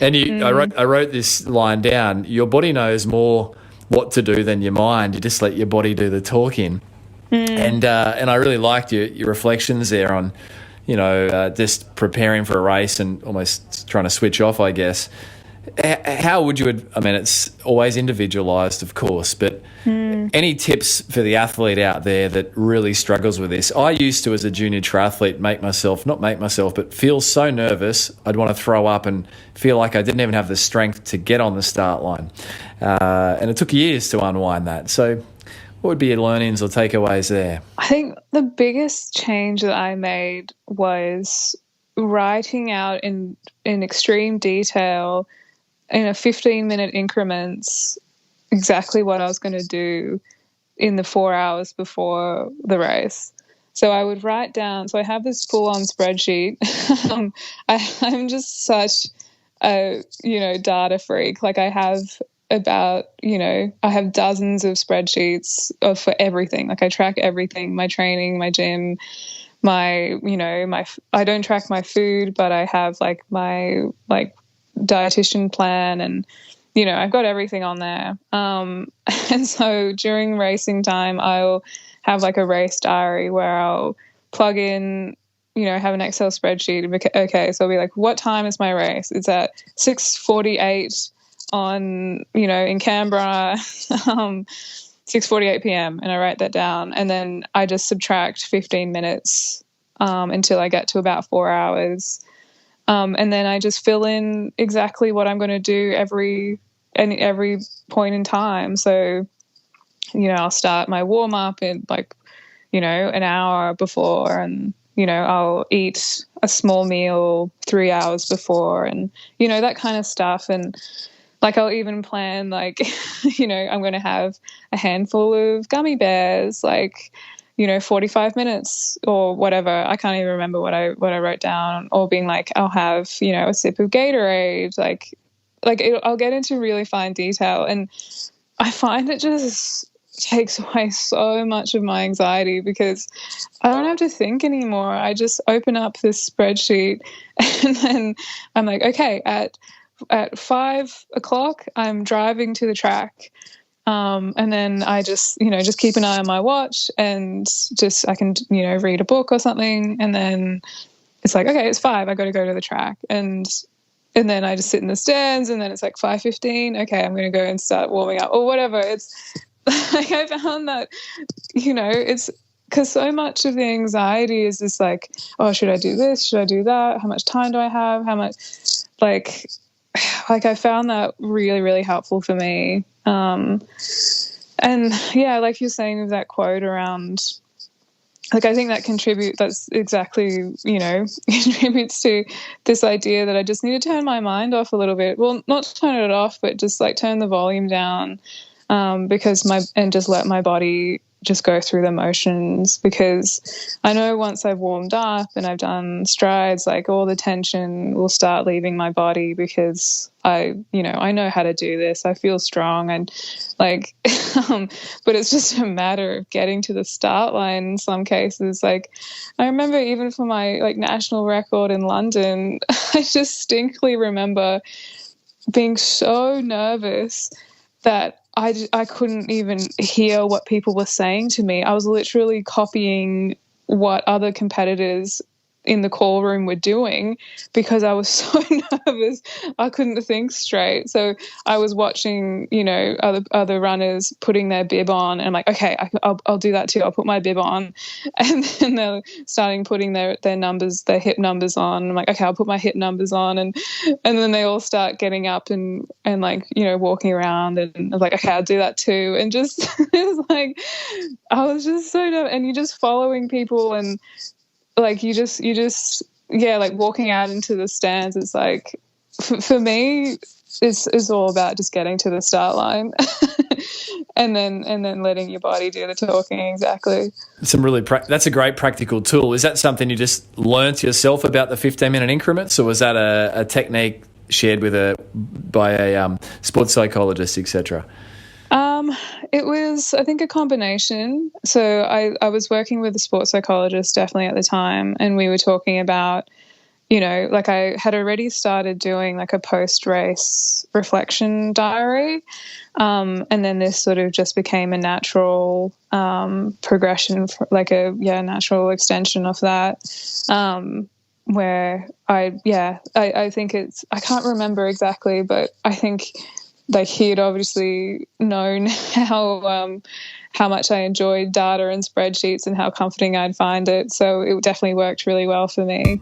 and I wrote this line down: your body knows more what to do than your mind. You just let your body do the talking. And I really liked your reflections there on, just preparing for a race and almost trying to switch off, I guess. How would you, I mean, it's always individualized, of course, but any tips for the athlete out there that really struggles with this? I used to, as a junior triathlete, but feel so nervous I'd want to throw up and feel like I didn't even have the strength to get on the start line. And it took years to unwind that. So what would be your learnings or takeaways there? I think the biggest change that I made was writing out in extreme detail in a 15-minute increments exactly what I was going to do in the 4 hours before the race. So I would write down, so I have this full-on spreadsheet. I'm just such a, data freak. Like I have I have dozens of spreadsheets for everything. Like I track everything, my training, my gym, I don't track my food, but I have like my dietitian plan, and I've got everything on there. And so during racing time, I'll have like a race diary where I'll plug in, have an Excel spreadsheet. Okay, so I'll be like, what time is my race? It's at 6:48 on, in Canberra, 6:48 p.m. And I write that down, and then I just subtract 15 minutes until I get to about 4 hours. And then I just fill in exactly what I'm going to do every point in time. So, I'll start my warm up in an hour before, and, I'll eat a small meal 3 hours before, and, that kind of stuff. And like, I'll even plan, I'm going to have a handful of gummy bears, 45 minutes or whatever. I can't even remember what I wrote down, or being like, I'll have, a sip of Gatorade, I'll get into really fine detail. And I find it just takes away so much of my anxiety, because I don't have to think anymore. I just open up this spreadsheet, and then I'm like, okay, at 5 o'clock, I'm driving to the track. And then I just keep an eye on my watch, and I can, read a book or something. And then it's like, okay, it's 5, I got to go to the track. And then I just sit in the stands, and then it's like 5:15. Okay, I'm going to go and start warming up or whatever. It's like, I found that, it's because so much of the anxiety is just like, oh, should I do this? Should I do that? How much time do I have? How much, I found that really, really helpful for me. And yeah, like you're saying with that quote around, I think that's exactly, contributes to this idea that I just need to turn my mind off a little bit. Well, not turn it off, but just turn the volume down, and just let my body just go through the motions, because I know once I've warmed up and I've done strides, all the tension will start leaving my body, because I know how to do this. I feel strong, and but it's just a matter of getting to the start line in some cases. I remember even for my national record in London, I just distinctly remember being so nervous that I couldn't even hear what people were saying to me. I was literally copying what other competitors in the call room were doing, because I was so nervous I couldn't think straight. So I was watching, other runners putting their bib on, and I'm like, okay, I'll do that too. I'll put my bib on. And then they're starting putting their numbers, their hip numbers on. I'm like, okay, I'll put my hip numbers on. And then they all start getting up and walking around, and I was like, okay, I'll do that too. And just, it was I was just so nervous. And you're just following people, and you just walking out into the stands. It's for me, it's all about just getting to the start line, and then letting your body do the talking. Exactly. That's a great practical tool. Is that something you just learnt yourself about the 15-minute increments, or was that a technique shared by a sports psychologist, etc.? It was, I think, a combination. So I was working with a sports psychologist definitely at the time, and we were talking about, I had already started doing a post-race reflection diary, and then this sort of just became a natural progression, natural extension of that. where I think I can't remember exactly, but I think like he had obviously known how much I enjoyed data and spreadsheets and how comforting I'd find it. So it definitely worked really well for me.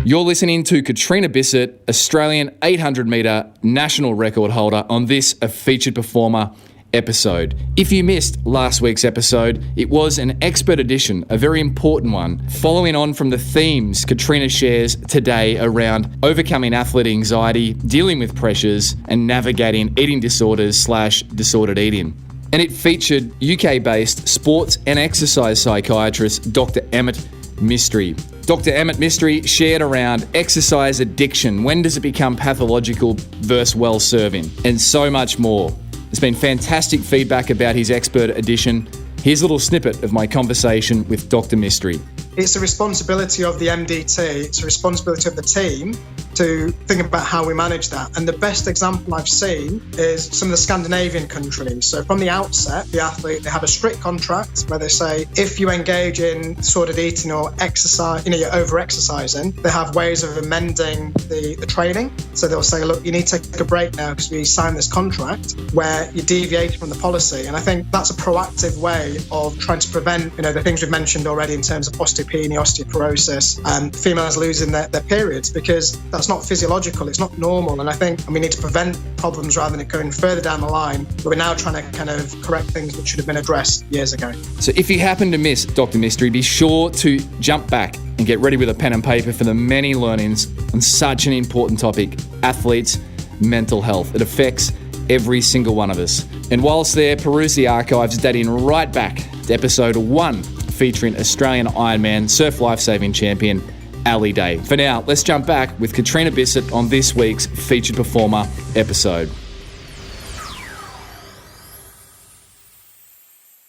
You're listening to Catriona Bisset, Australian 800-metre national record holder, on this A Featured Performer episode. If you missed last week's episode, it was an expert edition, a very important one, following on from the themes Catriona shares today around overcoming athlete anxiety, dealing with pressures, and navigating eating disorders / disordered eating. And it featured UK-based sports and exercise psychiatrist Dr. Emmett Mystery. Dr. Emmett Mystery shared around exercise addiction, when does it become pathological versus well-serving, and so much more. There's been fantastic feedback about his expert edition. Here's a little snippet of my conversation with Dr. Mystery. It's a responsibility of the MDT, it's a responsibility of the team to think about how we manage that. And the best example I've seen is some of the Scandinavian countries. So from the outset, the athlete, they have a strict contract where they say, if you engage in disordered eating or exercise, you're over-exercising, they have ways of amending the training. So they'll say, look, you need to take a break now because we signed this contract where you're deviating from the policy. And I think that's a proactive way of trying to prevent, the things we've mentioned already in terms of osteopenia, osteoporosis, and females losing their periods, because that's not physiological, it's not normal. And I think we need to prevent problems rather than it going further down the line, where we're now trying to kind of correct things which should have been addressed years ago. So if you happen to miss Dr. Mystery, be sure to jump back and get ready with a pen and paper for the many learnings on such an important topic, athletes' mental health. It affects every single one of us. And whilst there, peruse the archives dating right back to episode 1, featuring Australian Ironman surf lifesaving champion Ali Day. For now, let's jump back with Catriona Bisset on this week's Featured Performer episode.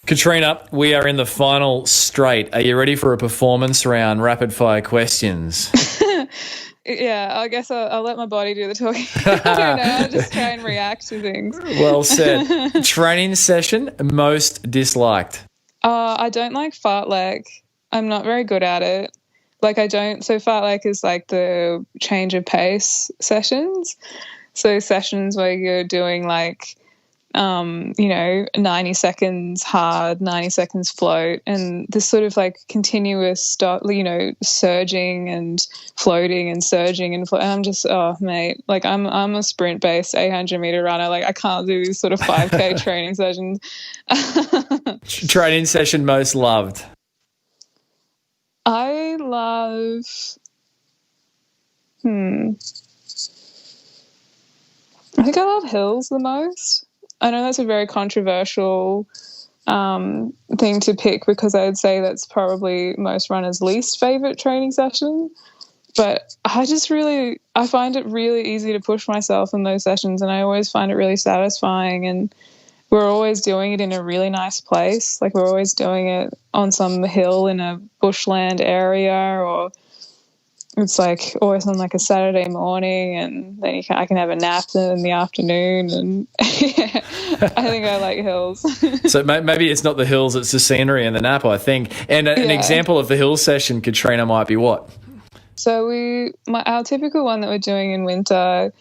Catriona, we are in the final straight. Are you ready for a performance round rapid fire questions? Yeah, I guess I'll let my body do the talking. I don't know, I'll just try and react to things. Well said. Training session most disliked? I don't like fartlek. I'm not very good at it. So fartlek is like the change of pace sessions. So sessions where you're doing 90 seconds hard, 90 seconds float, and this sort of continuous surging and floating and surging and I'm just, mate, I'm a sprint based 800-meter runner. I can't do these sort of 5K training sessions. Training session most loved? I love, I think I love hills the most. I know that's a very controversial thing to pick, because I would say that's probably most runners' least favourite training session. But I find it really easy to push myself in those sessions, and I always find it really satisfying. And we're always doing it in a really nice place. We're always doing it on some hill in a bushland area, or it's always on a Saturday morning, and then I can have a nap in the afternoon. And yeah, I think I like hills. So maybe it's not the hills, it's the scenery and the nap, I think. And an example of the hill session, Catriona, might be what? So our typical one that we're doing in winter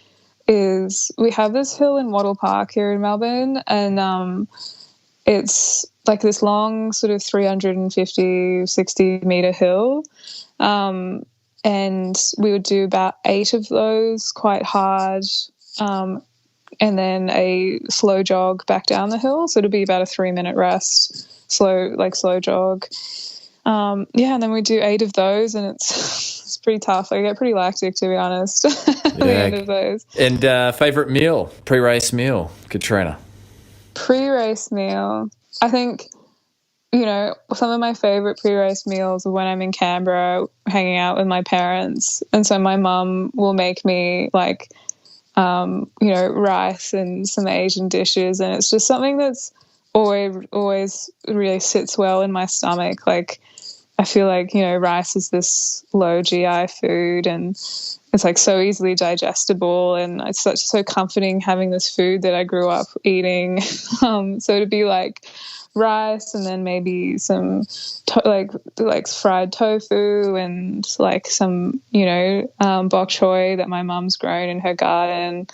is we have this hill in Wattle Park here in Melbourne, and it's this long sort of 350, 60 metre hill. And we would do about 8 of those quite hard, and then a slow jog back down the hill. So it'll be about a 3-minute rest, slow jog. And then we do 8 of those, and it's pretty tough. I get pretty lactic, to be honest, at the end of those. And favourite meal, pre-race meal, Catriona? Pre-race meal, I think, some of my favourite pre-race meals are when I'm in Canberra hanging out with my parents. And so my mum will make me rice and some Asian dishes. And it's just something that's always really sits well in my stomach. I feel rice is this low GI food, and it's like so easily digestible, and it's so comforting having this food that I grew up eating. So to be like rice and then maybe some like fried tofu and like some bok choy that my mum's grown in her garden,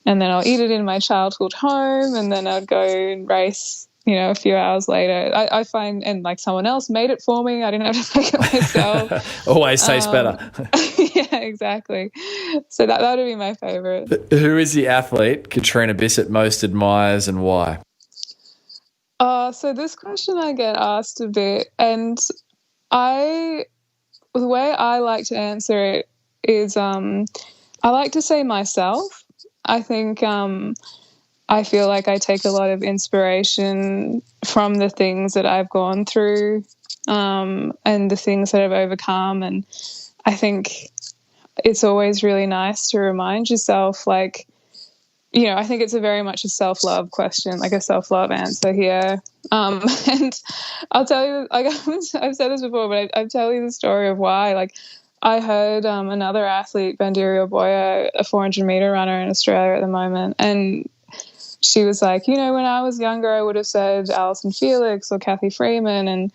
and then I'll eat it in my childhood home, and then I'd go and race a few hours later. I find, and like someone else made it for me, I didn't have to make it myself. Always tastes better. Yeah, exactly. So that would be my favorite. Who is the athlete Catriona Bisset most admires, and why? So this question I get asked a bit, and the way I like to answer it is I like to say myself. I think I feel like I take a lot of inspiration from the things that I've gone through and the things that I've overcome, and I think it's always really nice to remind yourself, like, I think it's a very much a self-love question, like a self-love answer here. And I'll tell you, like I've said this before, but I'll tell you the story of why. Like, I heard another athlete, Bandirio Boya, a 400-meter runner in Australia at the moment, and she was like, when I was younger, I would have said Alison Felix or Kathy Freeman, and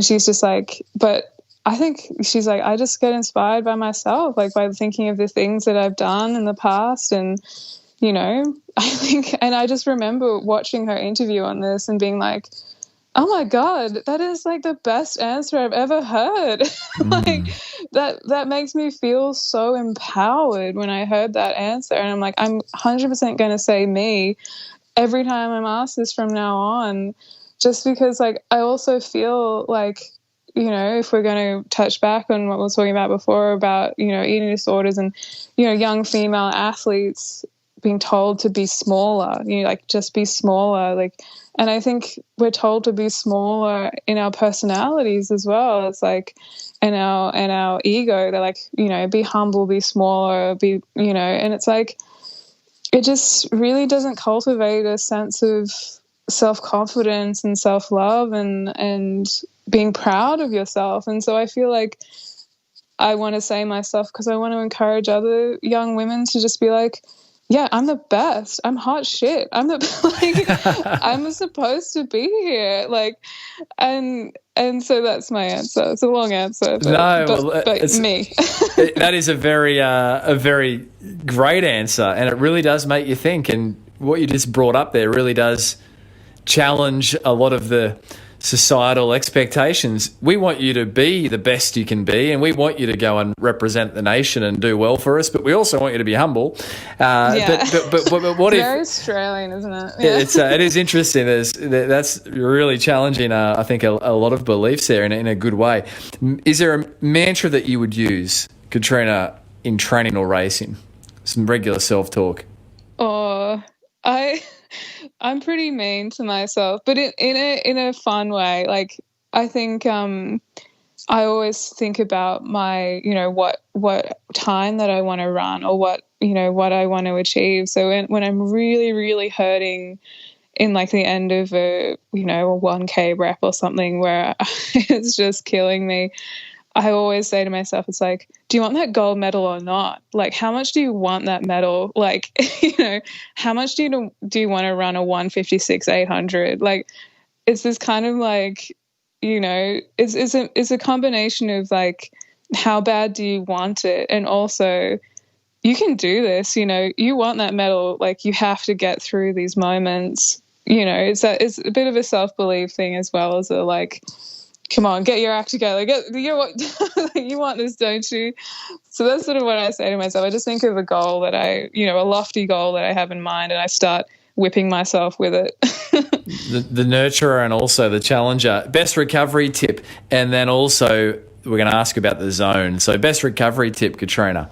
she's just like, but I think she's like, I just get inspired by myself, like by thinking of the things that I've done in the past, and I think, and I just remember watching her interview on this and being like, oh my God, that is like the best answer I've ever heard. Like that makes me feel so empowered when I heard that answer. And I'm like, I'm 100% going to say me every time I'm asked this from now on, just because like I also feel like, if we're going to touch back on what we were talking about before about, eating disorders and, young female athletes being told to be smaller, like just be smaller, like, and I think we're told to be smaller in our personalities as well. It's like, and our ego, they're like, be humble, be smaller, be, and it's like, it just really doesn't cultivate a sense of self-confidence and self-love and being proud of yourself. And so I feel like I want to say myself because I want to encourage other young women to just be like, yeah, I'm the best. I'm hot shit. I'm I'm supposed to be here. Like, and so that's my answer. It's a long answer, but me. That is a very great answer, and it really does make you think. And what you just brought up there really does challenge a lot of the societal expectations. We want you to be the best you can be, and we want you to go and represent the nation and do well for us, but we also want you to be humble. But what if... Very Australian, isn't it? Yeah. It is interesting. That's really challenging, I think, a lot of beliefs there in a good way. Is there a mantra that you would use, Catriona, in training or racing? Some regular self-talk. I'm pretty mean to myself, but in a fun way. Like, I think I always think about my, what time that I want to run or what I want to achieve. So when I'm really, really hurting in like the end of a 1K rep or something where it's just killing me, I always say to myself, it's like, do you want that gold medal or not? Like, how much do you want that medal? Like, how much do you want to run a 156-800? Like, it's this kind of like, it's a combination of like, how bad do you want it? And also, you can do this, you want that medal, like you have to get through these moments, it's a bit of a self-belief thing as well as a like, come on, get your act together. You want this, don't you? So that's sort of what I say to myself. I just think of a goal that a lofty goal that I have in mind, and I start whipping myself with it. the nurturer and also the challenger. Best recovery tip, and then also we're going to ask about the zone. So best recovery tip, Catriona.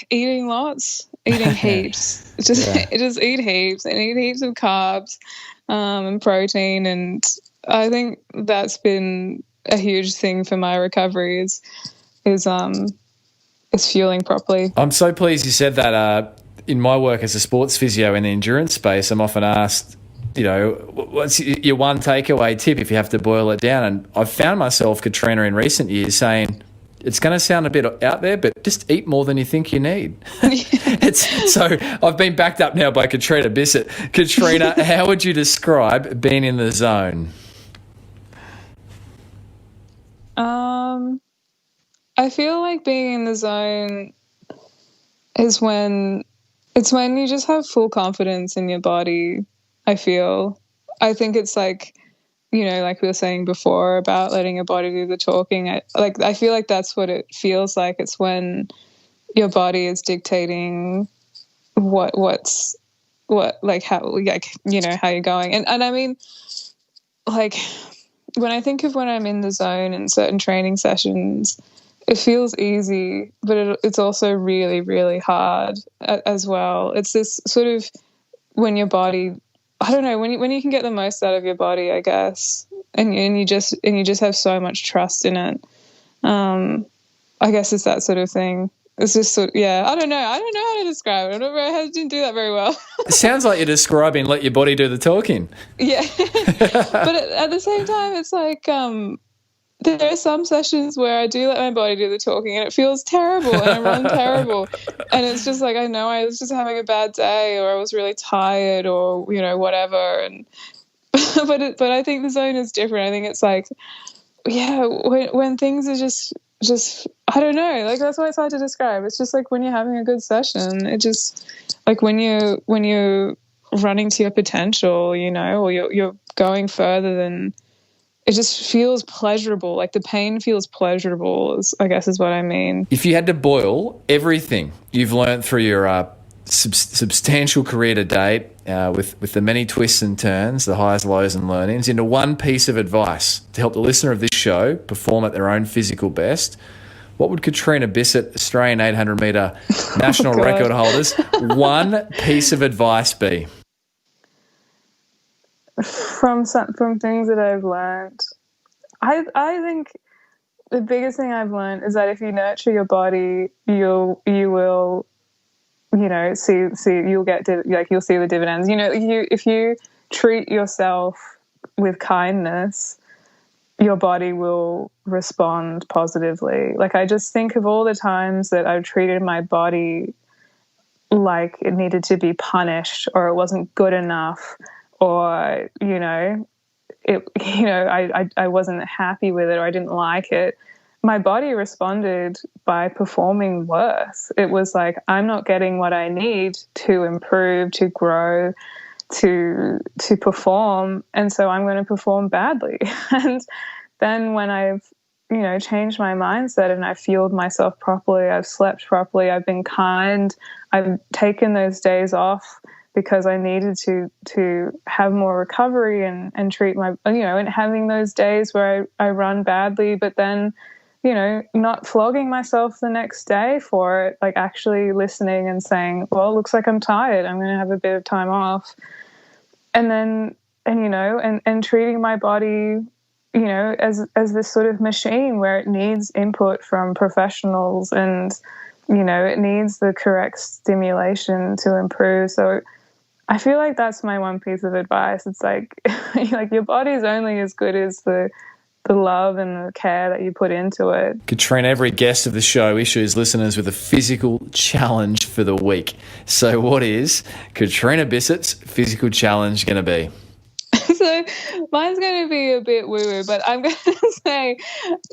Eating lots, eating heaps. Just eat heaps and eat heaps of carbs and protein, and I think that's been a huge thing for my recovery is fueling properly. I'm so pleased you said that. In my work as a sports physio in the endurance space, I'm often asked, what's your one takeaway tip if you have to boil it down? And I've found myself, Catriona, in recent years saying, It's going to sound a bit out there, but just eat more than you think you need. So I've been backed up now by Catriona Bisset. Catriona, how would you describe being in the zone? I feel like being in the zone is when you just have full confidence in your body. I think it's like, like we were saying before about letting your body do the talking. I feel like that's what it feels like. It's when your body is dictating how you're going. And I mean, like, when I think of when I'm in the zone in certain training sessions, it feels easy, but it's also really, really hard as well. It's this sort of when your body, I don't know, when you can get the most out of your body, I guess, and you just have so much trust in it. I guess it's that sort of thing. It's just I don't know how to describe it. I didn't do that very well. It sounds like you're describing let your body do the talking. Yeah. But at the same time, it's like there are some sessions where I do let my body do the talking and it feels terrible and I run terrible. And it's just like, I know I was just having a bad day or I was really tired or, whatever. And but I think the zone is different. I think it's like, when things are just I don't know, like that's why it's hard to describe. It's just like when you're having a good session, it just like when you're running to your potential, or you're going further than, it just feels pleasurable. Like the pain feels pleasurable, I guess is what I mean. If you had to boil everything you've learned through your substantial career to date, with the many twists and turns, the highs, lows and learnings, into one piece of advice to help the listener of this show perform at their own physical best, what would Catriona Bisset, Australian 800-metre national record holders, one piece of advice be? From things that I've learned, I think the biggest thing I've learned is that if you nurture your body, you will you'll get you'll see the dividends. If you treat yourself with kindness, your body will respond positively. Like I just think of all the times that I've treated my body like it needed to be punished or it wasn't good enough, or I wasn't happy with it or I didn't like it. My body responded by performing worse. It was like, I'm not getting what I need to improve, to grow, to perform, and so I'm going to perform badly. And then when I've changed my mindset and I've fueled myself properly, I've slept properly, I've been kind, I've taken those days off because I needed to have more recovery and treat my, and having those days where I run badly, but then not flogging myself the next day for it, like actually listening and saying, well, it looks like I'm tired, I'm going to have a bit of time off. And then, and treating my body, as this sort of machine where it needs input from professionals and, it needs the correct stimulation to improve. So I feel like that's my one piece of advice. It's like, your body's only as good as the love and the care that you put into it. Catriona, every guest of the show issues listeners with a physical challenge for the week. So what is Catriona Bisset's physical challenge going to be? So mine's going to be a bit woo-woo, but I'm going to say,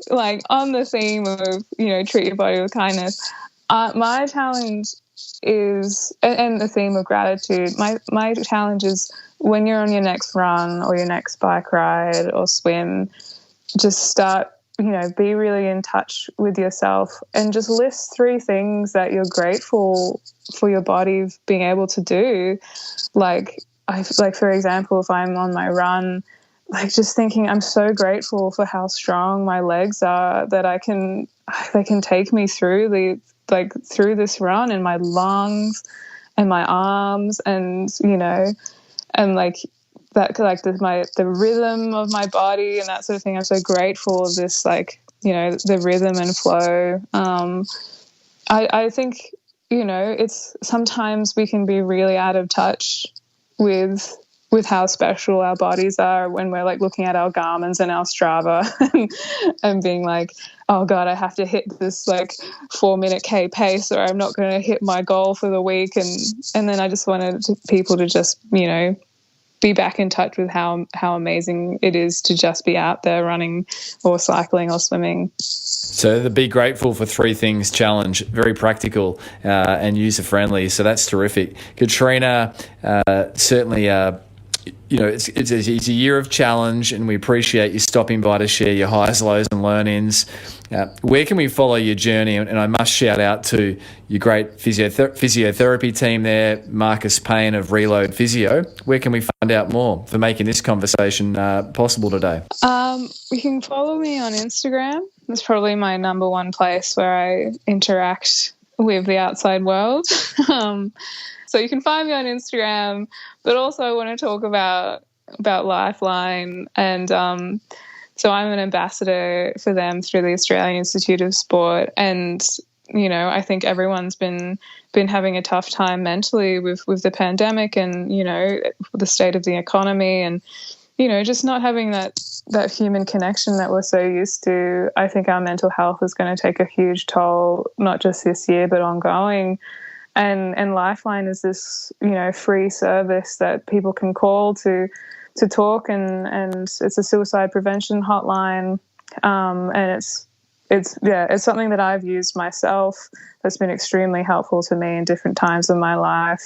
like, on the theme of, treat your body with kindness, my challenge is, and the theme of gratitude, my challenge is when you're on your next run or your next bike ride or swim, just start, be really in touch with yourself and just list 3 things that you're grateful for your body being able to do. Like for example, if I'm on my run, like just thinking I'm so grateful for how strong my legs are that they can take me through through this run, and my lungs and my arms and, and like that, like the rhythm of my body and that sort of thing. I'm so grateful of this, like, the rhythm and flow. I think, it's sometimes we can be really out of touch with with how special our bodies are when we're like looking at our Garmins and our Strava and being like, oh God, I have to hit this like 4-minute K pace or I'm not going to hit my goal for the week. And then I just wanted people to just, you know, be back in touch with how amazing it is to just be out there running or cycling or swimming. So the Be Grateful for 3 Things challenge, very practical and user-friendly. So that's terrific. Catriona, certainly, you know, it's a year of challenge, and we appreciate you stopping by to share your highs, lows and learnings. Where can we follow your journey? And I must shout out to your great physiotherapy team there, Marcus Payne of Reload Physio. Where can we find out more for making this conversation possible today? You can follow me on Instagram. It's probably my number one place where I interact with the outside world. So you can find me on Instagram, but also I want to talk about Lifeline. And so I'm an ambassador for them through the Australian Institute of Sport. And, you know, I think everyone's been having a tough time mentally with the pandemic and, you know, the state of the economy and, you know, just not having that human connection that we're so used to. I think our mental health is going to take a huge toll, not just this year, but ongoing. And Lifeline is this, you know, free service that people can call to talk, and it's a suicide prevention hotline, and it's something that I've used myself that's been extremely helpful to me in different times of my life.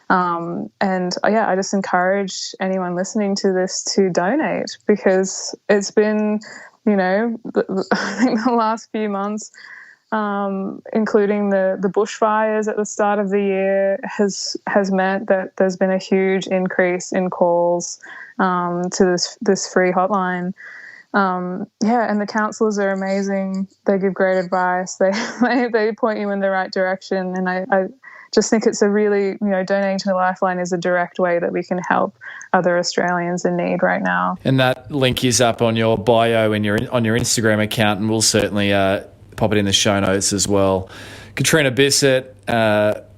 I just encourage anyone listening to this to donate, because it's been, you know, I think the last few months, including the bushfires at the start of the year, has meant that there's been a huge increase in calls to this free hotline. And the counsellors are amazing. They give great advice. They point you in the right direction, and I just think it's a really, you know, donating to the Lifeline is a direct way that we can help other Australians in need right now. And that link is up on your bio and on your Instagram account, and we'll certainly pop it in the show notes as well. Catriona Bisset,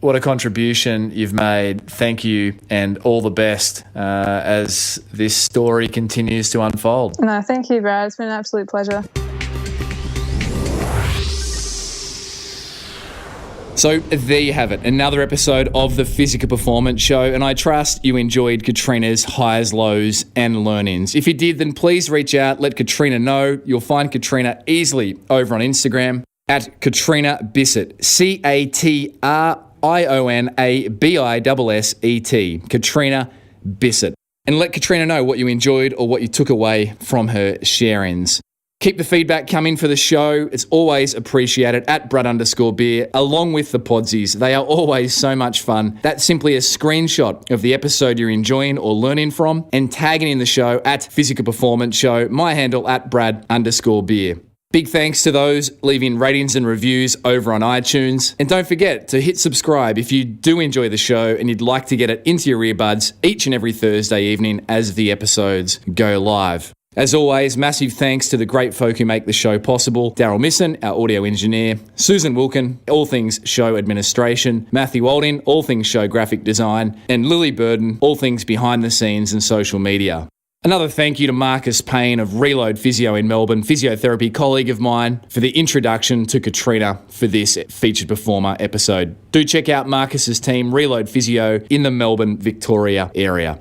what a contribution you've made. Thank you, and all the best as this story continues to unfold. No, thank you, Brad. It's been an absolute pleasure. So there you have it, another episode of the Physical Performance Show, and I trust you enjoyed Catriona's highs, lows and learn-ins. If you did, then please reach out, let Catriona know. You'll find Catriona easily over on Instagram at Catriona Bisset, CatrionaBisset, Catriona Bisset. And let Catriona know what you enjoyed or what you took away from her share-ins. Keep the feedback coming for the show. It's always appreciated at Brad_beer, along with the podsies. They are always so much fun. That's simply a screenshot of the episode you're enjoying or learning from and tagging in the show at Physical Performance Show, my handle at Brad_beer. Big thanks to those leaving ratings and reviews over on iTunes. And don't forget to hit subscribe if you do enjoy the show and you'd like to get it into your earbuds each and every Thursday evening as the episodes go live. As always, massive thanks to the great folk who make the show possible. Daryl Misson, our audio engineer, Susan Wilkin, all things show administration, Matthew Walding, all things show graphic design, and Lily Burden, all things behind the scenes and social media. Another thank you to Marcus Payne of Reload Physio in Melbourne, physiotherapy colleague of mine, for the introduction to Catriona for this featured performer episode. Do check out Marcus's team, Reload Physio, in the Melbourne, Victoria area.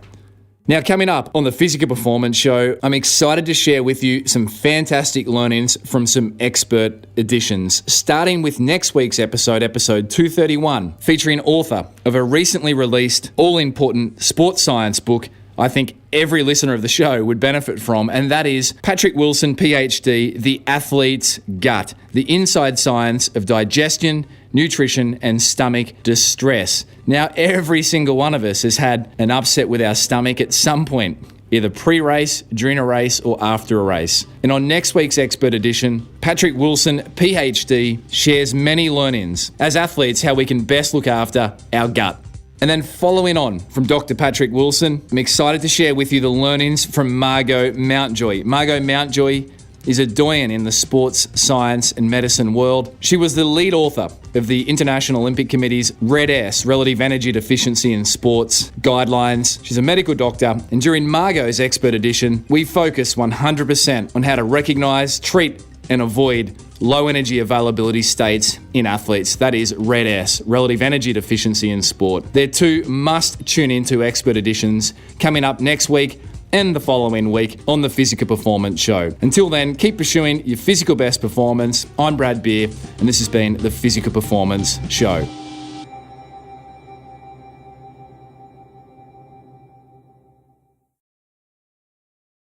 Now, coming up on the Physical Performance Show, I'm excited to share with you some fantastic learnings from some expert editions, starting with next week's episode 231, featuring author of a recently released all-important sports science book I think every listener of the show would benefit from, and that is Patrick Wilson, PhD, The Athlete's Gut, the inside science of digestion, nutrition and stomach distress. Now, every single one of us has had an upset with our stomach at some point, either pre-race, during a race or after a race. And on next week's Expert Edition, Patrick Wilson, PhD, shares many learnings as athletes how we can best look after our gut. And then following on from Dr. Patrick Wilson, I'm excited to share with you the learnings from Margot Mountjoy. Margot Mountjoy, is a doyen in the sports, science and medicine world. She was the lead author of the International Olympic Committee's RED-S, Relative Energy Deficiency in Sports Guidelines. She's a medical doctor, and during Margot's Expert Edition, we focus 100% on how to recognise, treat and avoid low energy availability states in athletes. That is RED-S, Relative Energy Deficiency in Sport. They're two must tune into Expert Editions coming up next week and the following week on the Physical Performance Show. Until then, keep pursuing your physical best performance. I'm Brad Beer, and this has been the Physical Performance Show.